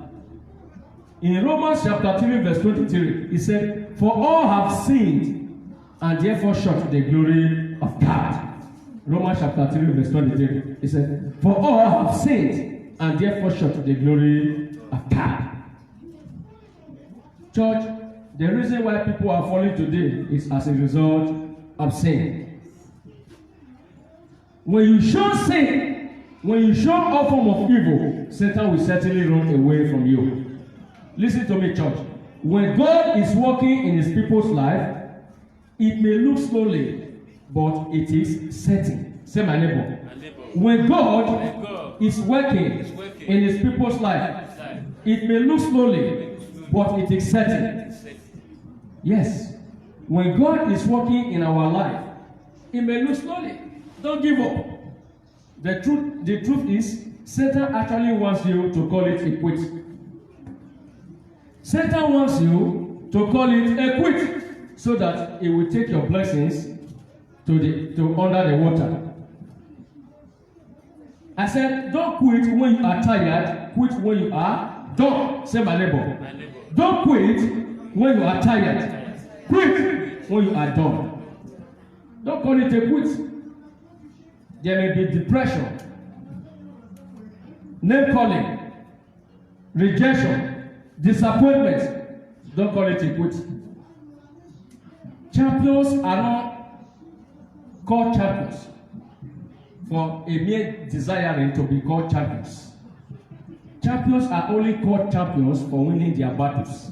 In Romans chapter 3 verse 23, he said, for all have sinned and therefore short the glory of God. Romans chapter 3 verse 23, he said, for all have sinned and therefore short the glory of God. Church, the reason why people are falling today is as a result of sin. When you show sin, when you show all form of evil, Satan will certainly run away from you. Listen to me, church. When God is working in his people's life, it may look slowly, but it is certain. Say my neighbor. When God is working in his people's life, it may look slowly, but it is certain. Yes. When God is working in our life, it may look slowly. Don't give up. The truth is, Satan actually wants you to call it a quit. Satan wants you to call it a quit, so that it will take your blessings to under the water. I said, don't quit when you are tired. Quit when you are done. Say my neighbor. Don't quit when you are tired. Quit when you are done. Don't call it a quit. There may be depression, name calling, rejection, disappointment. Don't call it a quit. Champions are not called champions for a mere desiring to be called champions. Champions are only called champions for winning their battles.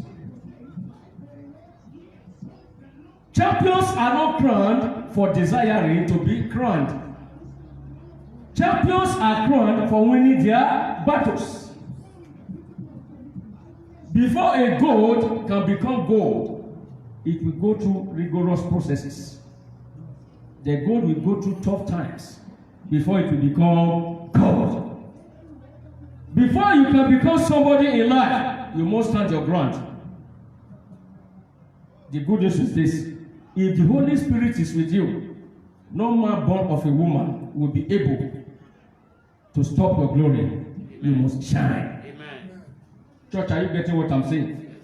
Champions are not crowned for desiring to be crowned. Champions are crowned for winning their battles. Before a gold can become gold, it will go through rigorous processes. The gold will go through tough times before it will become gold. Before you can become somebody in life, you must stand your ground. The good news is this: if the Holy Spirit is with you, no man born of a woman will be able to stop your glory. You must shine. Amen. Church, are you getting what I'm saying?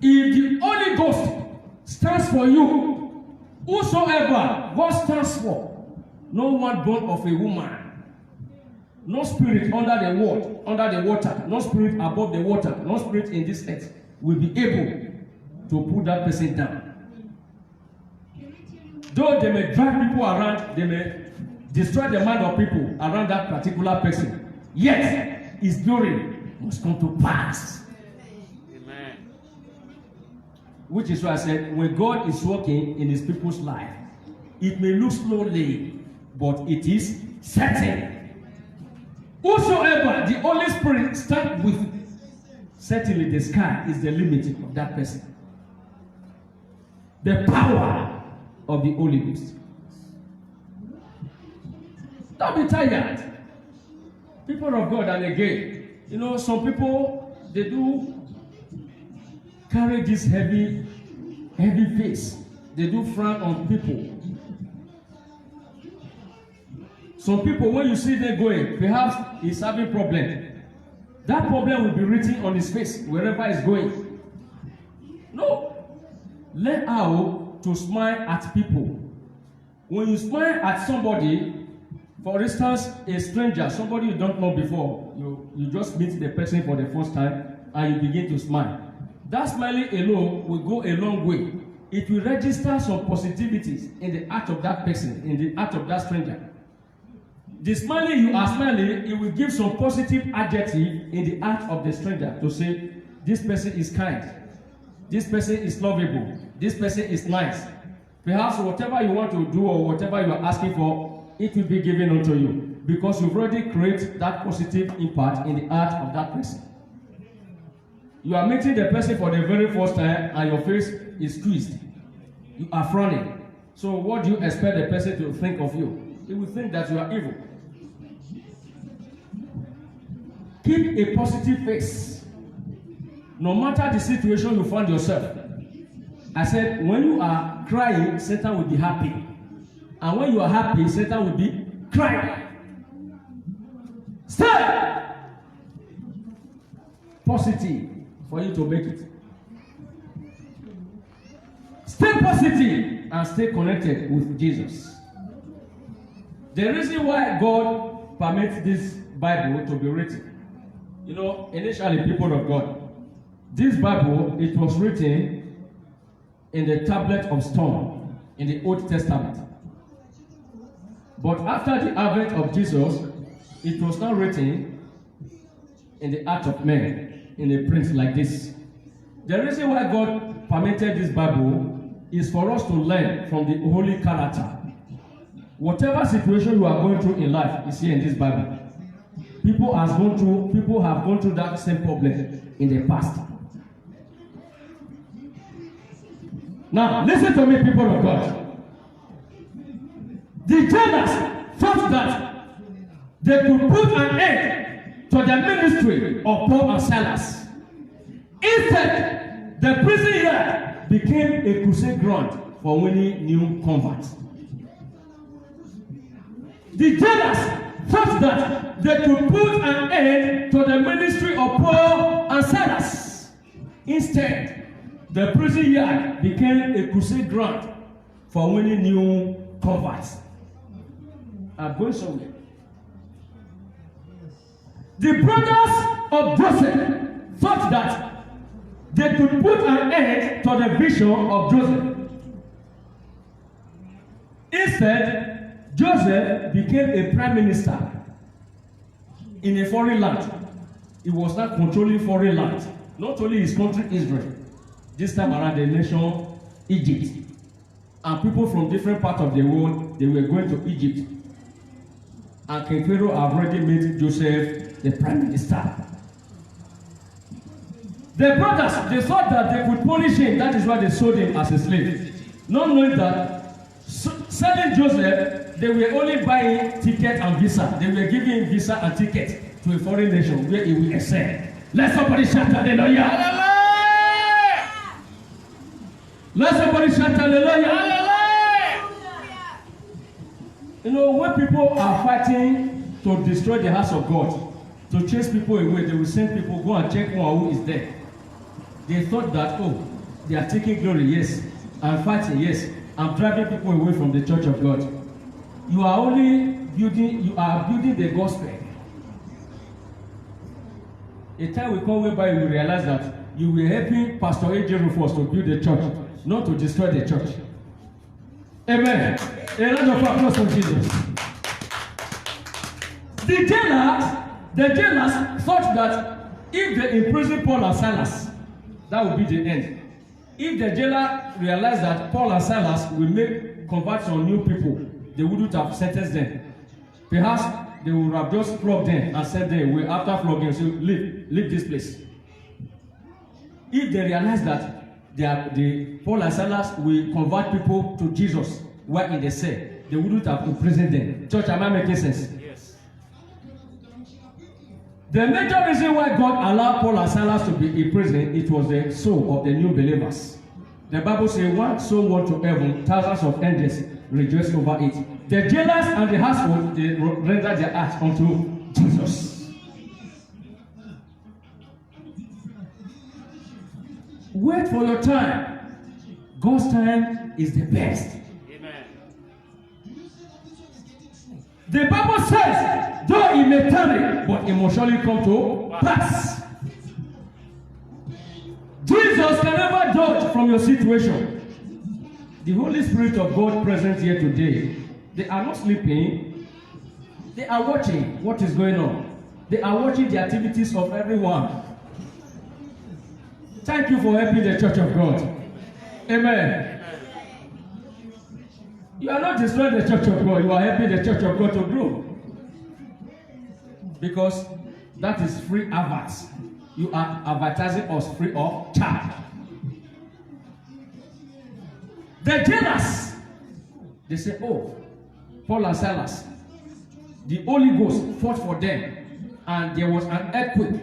If the Holy Ghost stands for you, whosoever God stands for, no one born of a woman, no spirit under the water, no spirit above the water, no spirit in this earth will be able to put that person down. Though they may drag people around, they may destroy the mind of people around that particular person, yet his glory must come to pass. Amen. Which is why I said, when God is working in his people's life, it may look slowly, but it is certain. Whosoever the Holy Spirit stands with, certainly the sky is the limit of that person. The power of the Holy Ghost. Don't be tired. People of God, and again, some people, they do carry this heavy face. They do frown on people. Some people, when you see them going, perhaps he's having problem. That problem will be written on his face wherever he's going. No. Learn how to smile at people. When you smile at somebody, for instance, a stranger, somebody you don't know before, you just meet the person for the first time and you begin to smile. That smiling alone will go a long way. It will register some positivities in the heart of that person, in the heart of that stranger. The smiling you are smiling, it will give some positive adjective in the heart of the stranger to say, this person is kind, this person is lovable, this person is nice. Perhaps whatever you want to do or whatever you are asking for, it will be given unto you, because you've already created that positive impact in the heart of that person. You are meeting the person for the very first time and your face is squeezed. You are frowning. So what do you expect the person to think of you? He will think that you are evil. Keep a positive face. No matter the situation you find yourself. I said, when you are crying, Satan will be happy. And when you are happy, Satan will be crying. Stay positive for you to make it. Stay positive and stay connected with Jesus. The reason why God permits this Bible to be written, initially, people of God, this Bible, it was written in the tablet of stone in the Old Testament. But after the advent of Jesus, it was now written in the heart of man, in a print like this. The reason why God permitted this Bible is for us to learn from the holy character. Whatever situation you are going through in life is here in this Bible. People have gone through that same problem in the past. Now, listen to me, people of God. The Judas thought that they could put an end to the ministry of Paul and Silas. Instead, the prison yard became a crusade ground for winning new converts. The jailers thought that they could put an end to the ministry of Paul and Silas. Instead, the prison yard became a crusade ground for winning new converts. I'm going somewhere. The brothers of Joseph thought that they could put an end to the vision of Joseph. Instead, Joseph became a prime minister in a foreign land. He was not controlling foreign land, not only his country Israel, this time around the nation Egypt. And people from different parts of the world, they were going to Egypt. And King Pharaoh have already made Joseph the prime minister. The brothers, they thought that they could punish him. That is why they sold him as a slave. Not knowing that selling Joseph, they were only buying ticket and visa. They were giving him visa and ticket to a foreign nation where he will excel. Let somebody shout hallelujah. Hallelujah. Let somebody shout hallelujah. Hallelujah. You know, when people are fighting to destroy the house of God, to chase people away, they will send people, go and check one who is there. They thought that, oh, they are taking glory, yes. I'm fighting, yes. I'm driving people away from the church of God. You are only building, the gospel. A time will come whereby you will realize that you were helping Pastor A.J. Rufus to build the church, not to destroy the church. Amen. A round of applause for Jesus. The jailers thought that if they imprison Paul and Silas, that would be the end. If the jailer realized that Paul and Silas will make converts on new people, they wouldn't have sentenced them. Perhaps they would have just flogged them and sent them away after flogging, so leave this place. If they realize that Paul and Silas will convert people to Jesus while in the cell, they wouldn't have imprisoned them. Church, am I making sense? Yes. The major reason why God allowed Paul and Silas to be in prison, it was the soul of the new believers. The Bible says, one soul went to heaven, thousands of angels rejoiced over it. The jailers and the household, they rendered their hearts unto Jesus. Wait for your time. God's time is the best. Amen. The Bible says, though it may tarry, but it must surely come to pass. Jesus can never judge from your situation. The Holy Spirit of God present here today, they are not sleeping. They are watching what is going on. They are watching the activities of everyone. Thank you for helping the church of God. Amen. You are not destroying the church of God. You are helping the church of God to grow. Because that is free adverts. You are advertising us free of charge. The jailers, they say, oh, Paul and Silas, the Holy Ghost fought for them, and there was an earthquake.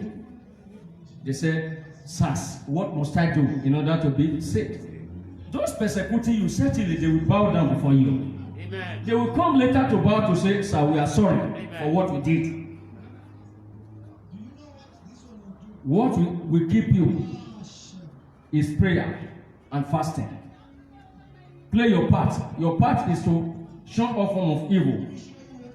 They said, sirs, what must I do in order to be saved? Those persecuting you, certainly they will bow down before you. Amen. They will come later to bow to say, sir, we are sorry for what we did. What will keep you is prayer and fasting. Play your part. Your part is to shun all form of evil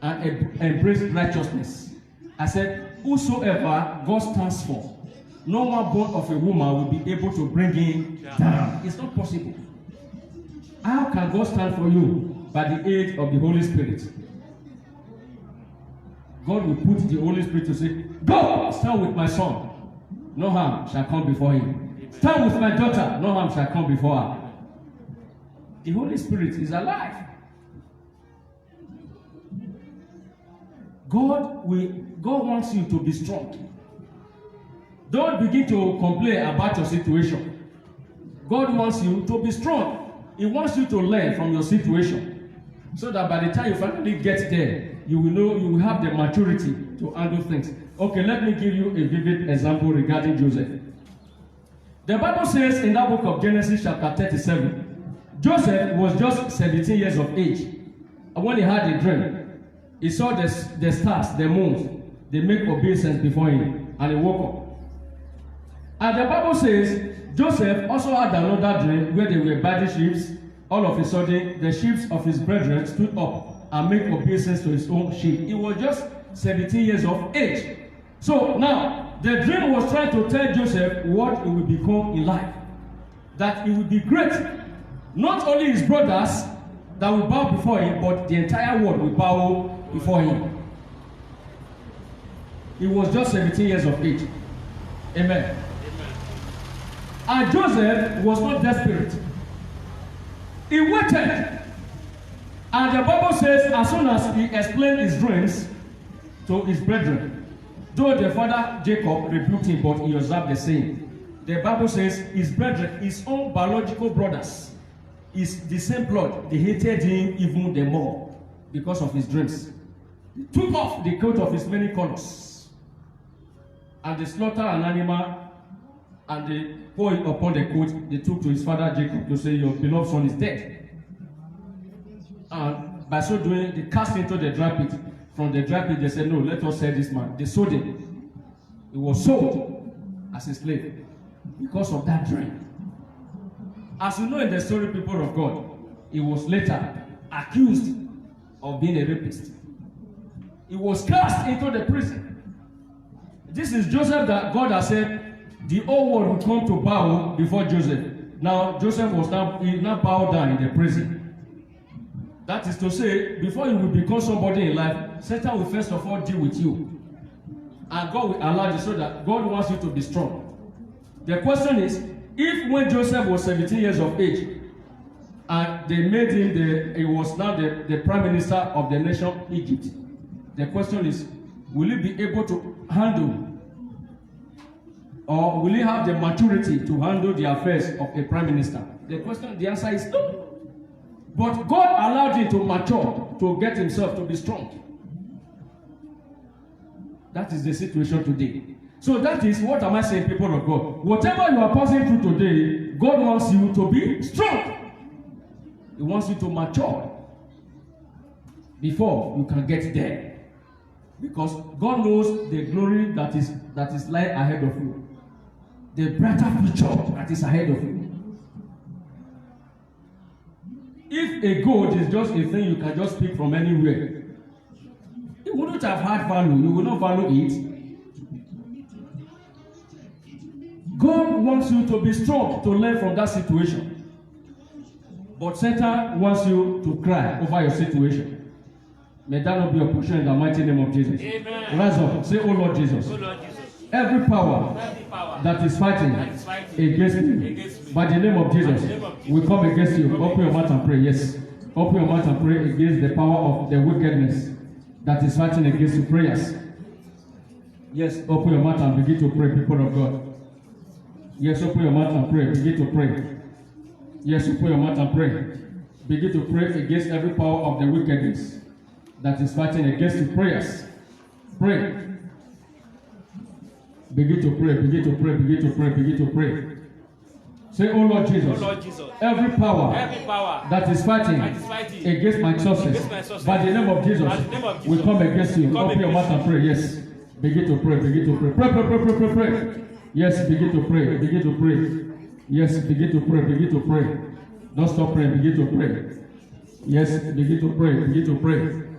and embrace righteousness. I said, whosoever God stands for, no one born of a woman will be able to bring him down. It's not possible. How can God stand for you? By the aid of the Holy Spirit. God will put the Holy Spirit to say, go, stand with my son. No harm shall come before him. Stand with my daughter. No harm shall come before her. The Holy Spirit is alive. God wants you to be strong. Don't begin to complain about your situation. God wants you to be strong. He wants you to learn from your situation, so that by the time you finally get there, you will know, you will have the maturity to handle things. Okay, let me give you a vivid example regarding Joseph. The Bible says in that book of Genesis chapter 37, Joseph was just 17 years of age. And when he had a dream, he saw the stars, the moons, they make obeisance before him, and he woke up. And the Bible says Joseph also had another dream where they were binding sheep. All of a sudden, the sheep of his brethren stood up and made obeisance to his own sheep. He was just 17 years of age. So now, the dream was trying to tell Joseph what he will become in life. That he will be great. Not only his brothers that will bow before him, but the entire world will bow before him. He was just 17 years of age. Amen. And Joseph was not desperate. He waited. And the Bible says, as soon as he explained his dreams to his brethren, though the father Jacob rebuked him, but he observed the same. The Bible says his brethren, his own biological brothers, is the same blood. They hated him even the more because of his dreams. He took off the coat of his many colors, and they slaughtered an animal, and they poured it upon the coat. They took to his father Jacob to say, your beloved son is dead. And by so doing, they cast him into the dry pit. From the dry pit, they said, no, let us sell this man. They sold him. He was sold as a slave because of that dream. As you know in the story, people of God, he was later accused of being a rapist. He was cast into the prison. This is Joseph that God has said, the whole world will come to bow before Joseph. Now, Joseph was now bowed down in the prison. That is to say, before you will become somebody in life, Satan will first of all deal with you. And God will allow you so that God wants you to be strong. The question is, if when Joseph was 17 years of age, and they made him he was now the prime minister of the nation Egypt, the question is, will he be able to handle, or will he have the maturity to handle the affairs of a prime minister? The answer is no. But God allowed him to mature, to get himself to be strong. That is the situation today. So that is, what am I saying, people of God? Whatever you are passing through today, God wants you to be strong. He wants you to mature before you can get there. Because God knows the glory that is lying ahead of you. The brighter future that is ahead of you. If a gold is just a thing you can just pick from anywhere, it wouldn't have had value. You will not value it. God wants you to be strong to learn from that situation. But Satan wants you to cry over your situation. May that not be your portion in the mighty name of Jesus. Amen. Rise up. Say, oh Lord Jesus. Oh Lord Jesus. Every power that is fighting against me, by the name of Jesus, we come against you. Open your mouth and pray. Yes. Open your mouth and pray against the power of the wickedness that is fighting against your prayers. Yes. Open your mouth and begin to pray, people of God. Yes. Open your mouth and pray. Begin to pray. Yes. Open your mouth and pray. Begin to pray against every power of the wickedness that is fighting against your prayers. Pray. Begin to pray, begin to pray, begin to pray, begin to pray. Say, oh Lord Jesus, oh Lord Jesus. Every power that is fighting against my success, by the name of Jesus, we come against you. Open your mouth and pray. Yes. Begin to pray, begin to pray. Pray, pray, pray, pray, pray, pray. Yes, begin to pray, begin to pray. Yes, begin to pray, begin to pray. Don't stop praying, begin to pray. Yes, begin to pray, begin to pray.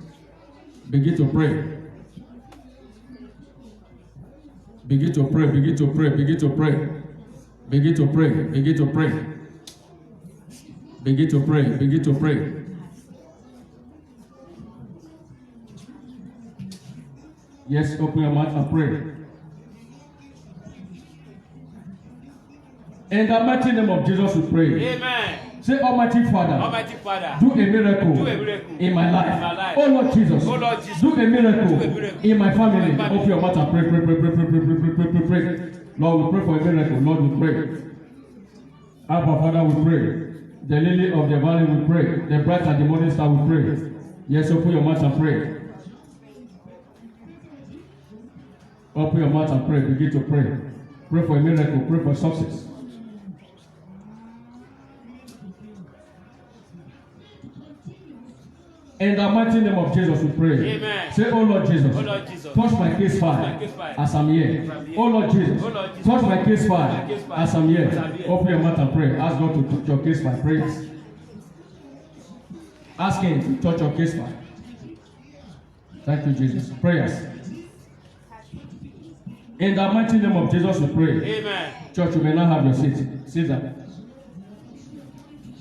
Begin to pray. Begin to pray, begin to pray, begin to pray. Begin to pray, begin to pray. Begin to pray, begin to pray. Yes, open your mouth and pray. In the mighty name of Jesus we pray. Amen. Say, Almighty Father, do a miracle in my life. Oh Lord Jesus, do a miracle in my family. Open your mouth and pray, pray, pray, pray, pray, pray, pray, pray, pray. Lord, we pray for a miracle. Lord, we pray. Abba, Father, we pray. The lily of the valley, we pray. The bright and the morning star, we pray. Yes, open your mouth and pray. Open your mouth and pray. Begin to pray. Pray for a miracle. Pray for success. In the mighty name of Jesus, we pray. Amen. Say, oh Lord Jesus, touch my case fire as I'm here. Oh Lord Jesus, touch my case fire as I'm here. Open your mouth and pray. Ask God to touch your case fire. Praise. Ask Him to touch your case fire. Thank you, Jesus. Prayers. In the mighty name of Jesus, we pray. Amen. Church, you may now have your seat. Sit down.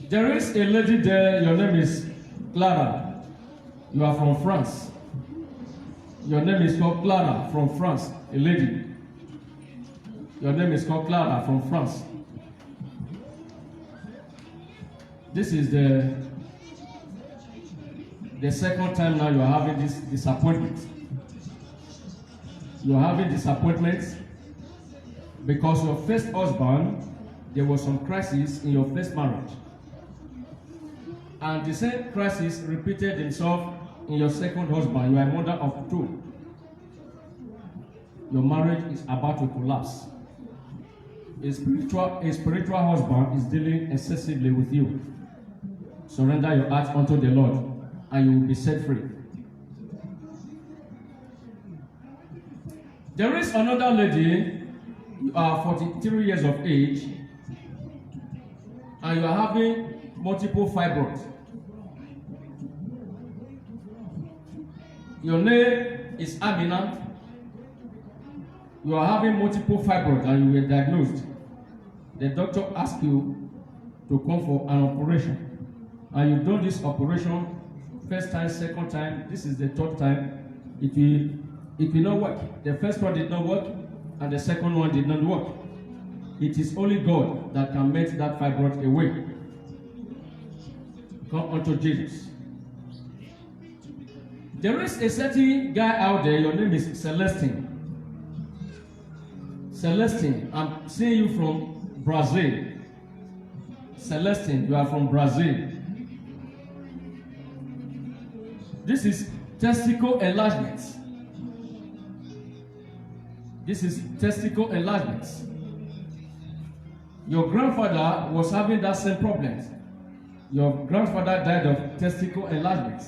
There is a lady there. Your name is Clara. You are from France. Your name is called Clara from France. A lady. Your name is called Clara from France. This is the second time now you are having this disappointment. You are having disappointments because your first husband, there was some crisis in your first marriage. And the same crisis repeated itself in your second husband. You are a mother of two. Your marriage is about to collapse. A spiritual husband is dealing excessively with you. Surrender your heart unto the Lord, and you will be set free. There is another lady. You are 43 years of age, and you are having multiple fibroids. Your name is Amina. You are having multiple fibroids and you were diagnosed. The doctor asked you to come for an operation. And you've done this operation first time, second time. This is the third time. It will not work. The first one did not work and the second one did not work. It is only God that can make that fibroid away. Come unto Jesus. There is a certain guy out there, your name is Celestine. Celestine, I'm seeing you from Brazil. Celestine, you are from Brazil. This is testicle enlargement. This is testicle enlargement. Your grandfather was having that same problem. Your grandfather died of testicle enlargement.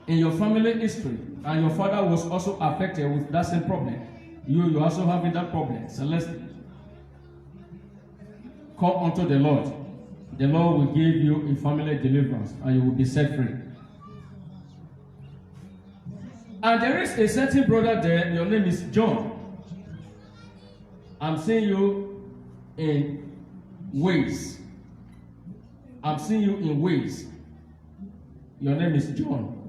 In your family history, and your father was also affected with that same problem. You are also having that problem. Celestine, come unto the Lord. The Lord will give you a family deliverance, and you will be set free. And there is a certain brother there. Your name is John. I'm seeing you in ways. I'm seeing you in ways. Your name is John.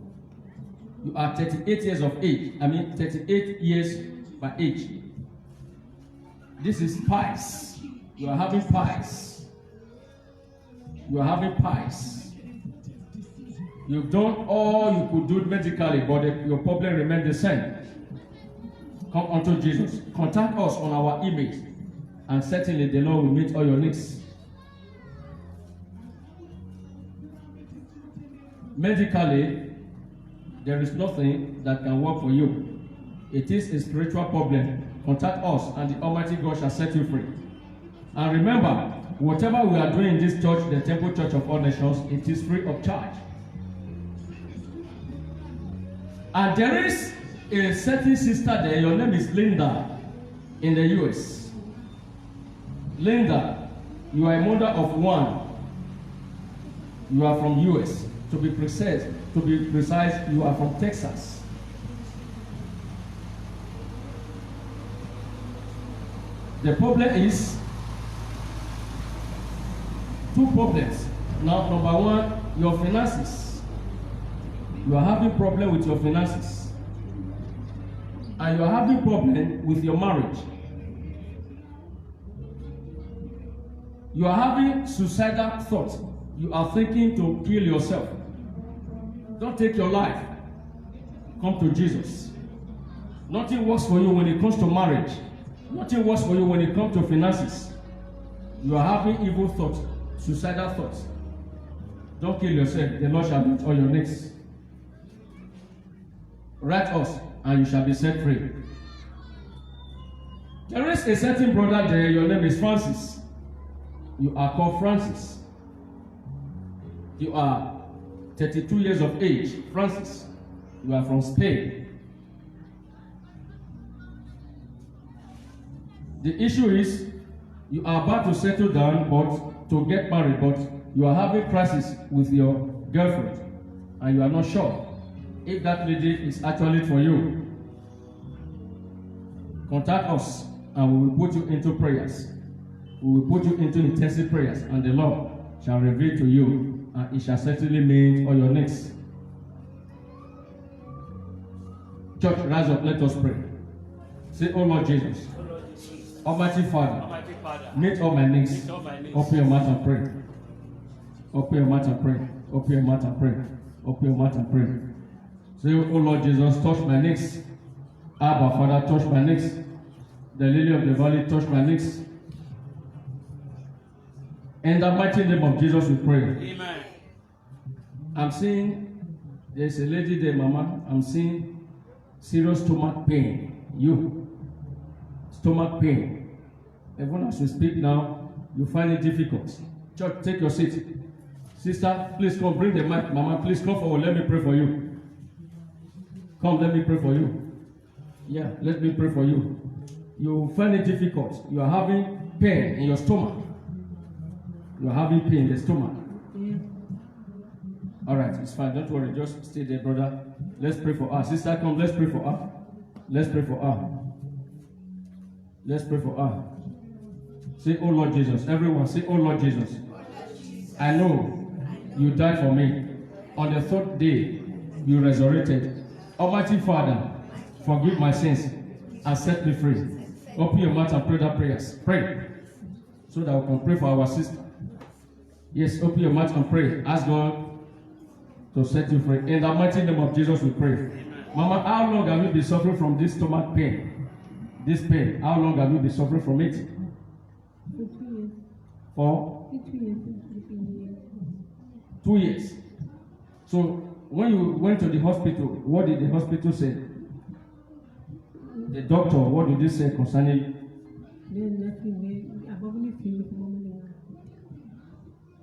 You are 38 years of age. 38 years by age. This is pies. You are having pies. You are having pies. You've done all you could do medically, but your problem remains the same. Come unto Jesus. Contact us on our email, and certainly the Lord will meet all your needs. Medically, there is nothing that can work for you. It is a spiritual problem. Contact us, and the Almighty God shall set you free. And remember, whatever we are doing in this church, the Temple Church of All Nations, it is free of charge. And there is a certain sister there. Your name is Linda, in the US. Linda, you are a mother of one. You are from US. To be precise, you are from Texas. The problem is two problems. Now, number one, your finances. You are having problem with your finances, and you are having problem with your marriage. You are having suicidal thoughts. You are thinking to kill yourself. Don't take your life. Come to Jesus. Nothing works for you when it comes to marriage. Nothing works for you when it comes to finances. You are having evil thoughts, suicidal thoughts. Don't kill yourself. The Lord shall meet all your needs. Write us and you shall be set free. There is a certain brother there, your name is Francis. You are called Francis. You are 32 years of age. Francis, you are from Spain. The issue is, you are about to settle down, but to get married, but you are having crisis with your girlfriend, and you are not sure if that lady is actually for you. Contact us, and we will put you into prayers. We will put you into intensive prayers, and the Lord shall reveal to you, and it shall certainly meet all your needs. Church, rise up, let us pray. Say, "Oh Lord Jesus, Almighty Father, meet all my needs. Open your mouth and pray. Open your mouth and pray. Open your mouth and pray. Open your mouth and pray. Say, "Oh Lord Jesus, touch my needs. Abba, Father, touch my needs. The lily of the valley, touch my needs. In the mighty name of Jesus, we pray." Amen. I'm seeing there's a lady there, Mama. I'm seeing serious stomach pain. Stomach pain. Even as we speak now, you find it difficult. Church, take your seat. Sister, please come, bring the mic. Mama, please come forward. Let me pray for you. Come, let me pray for you. Yeah, let me pray for you. You find it difficult. You are having pain in your stomach. You are having pain in the stomach. All right, it's fine. Don't worry. Just stay there, brother. Let's pray for her. Sister, come. Let's pray for her. Let's pray for her. Let's pray for her. Say, "Oh Lord Jesus." Everyone say, "Oh Lord Jesus, I know you died for me. On the third day, you resurrected. Almighty Father, forgive my sins and set me free." Open your mouth and pray that prayers. Pray. So that we can pray for our sister. Yes, open your mouth and pray. Ask God to set you free. In the mighty name of Jesus, we pray. Amen. Mama, how long have you been suffering from this stomach pain? This pain, how long have you been suffering from it? 2 years. For? 2 years. 2 years. So, when you went to the hospital, what did the hospital say? The doctor, what did they say concerning you?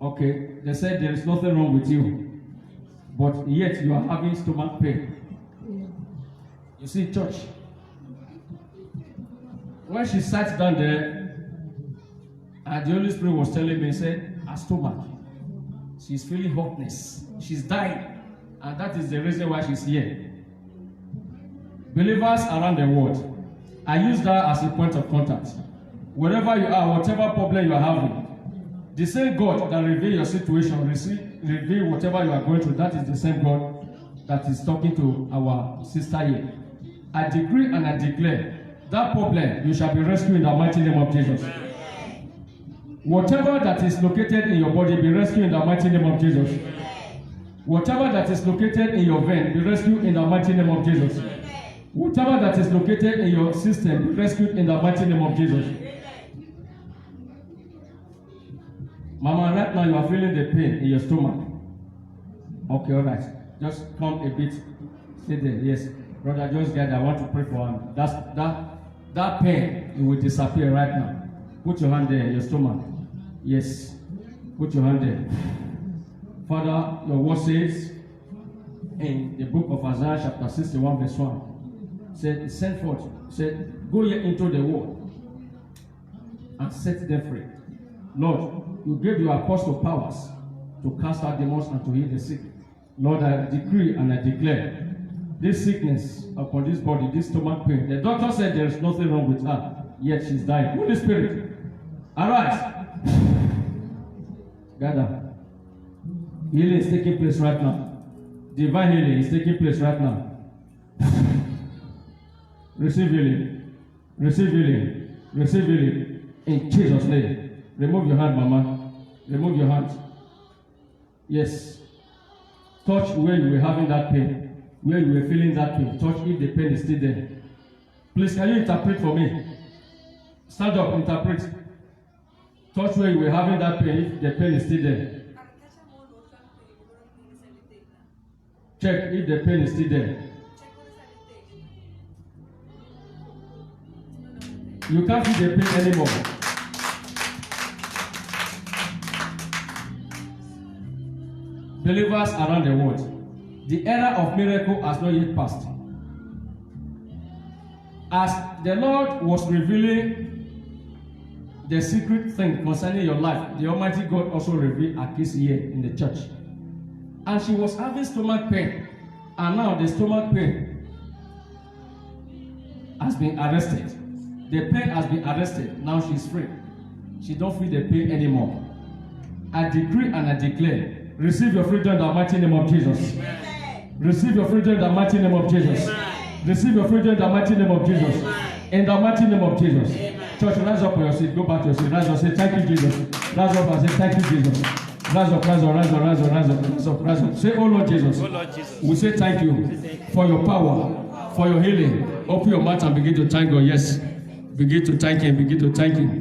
Okay, they said there is nothing wrong with you, but yet you are having stomach pain. Yeah. You see, church, when she sat down there, and the Holy Spirit was telling me, said, her stomach, she's feeling hotness, she's dying, and that is the reason why she's here. Believers around the world, I use that as a point of contact. Wherever you are, whatever problem you are having, the same God that reveal your situation, reveal whatever you are going through, that is the same God that is talking to our sister here. I decree and I declare that problem, you shall be rescued in the mighty name of Jesus. Amen. Whatever that is located in your body, be rescued in the mighty name of Jesus. Amen. Whatever that is located in your vein, be rescued in the mighty name of Jesus. Amen. Whatever that is located in your system, be rescued in the mighty name of Jesus. Amen. Mama, right now you are feeling the pain in your stomach. Okay, all right. Just come a bit. Stay there. Yes. Brother, just get, I want to pray for him. That pain, it will disappear right now. Put your hand there in your stomach. Yes. Put your hand there. Father, your word says in the book of Isaiah chapter 61 verse 1, said, send forth, said, go ye into the world and set them free. Lord, you gave your apostle powers to cast out demons and to heal the sick. Lord, I decree and I declare this sickness upon this body, this stomach pain. The doctor said there is nothing wrong with her, yet she's dying. Holy Spirit, arise. Gather. Healing is taking place right now. Divine healing is taking place right now. Receive healing. Receive healing. Receive healing. In Jesus' name. Remove your hand, Mama. Remove your hand. Yes. Touch where you were having that pain. Where you were feeling that pain. Touch if the pain is still there. Please, can you interpret for me? Stand up, interpret. Touch where you were having that pain if the pain is still there. Check if the pain is still there. You can't feel the pain anymore. Believers around the world, the era of miracle has not yet passed. As the Lord was revealing the secret thing concerning your life, the Almighty God also revealed a case here in the church. And she was having stomach pain, and now the stomach pain has been arrested. The pain has been arrested. Now she's free. She don't feel the pain anymore. I decree and I declare, receive your freedom in the mighty name of Jesus. Receive your freedom in the mighty name of Jesus. Receive your freedom in the mighty name of Jesus. In the mighty name of Jesus. Church, rise up on your seat. Go back to your seat. Rise up. Say thank you, Jesus. Rise up and say thank you, Jesus. Rise up, rise up, rise up, rise up, rise up, rise up, rise up. Say, oh Lord Jesus. Oh Lord Jesus. We say thank you for your power, for your healing. Open your mouth and begin to thank God. Yes. Begin to thank Him. Begin to thank Him.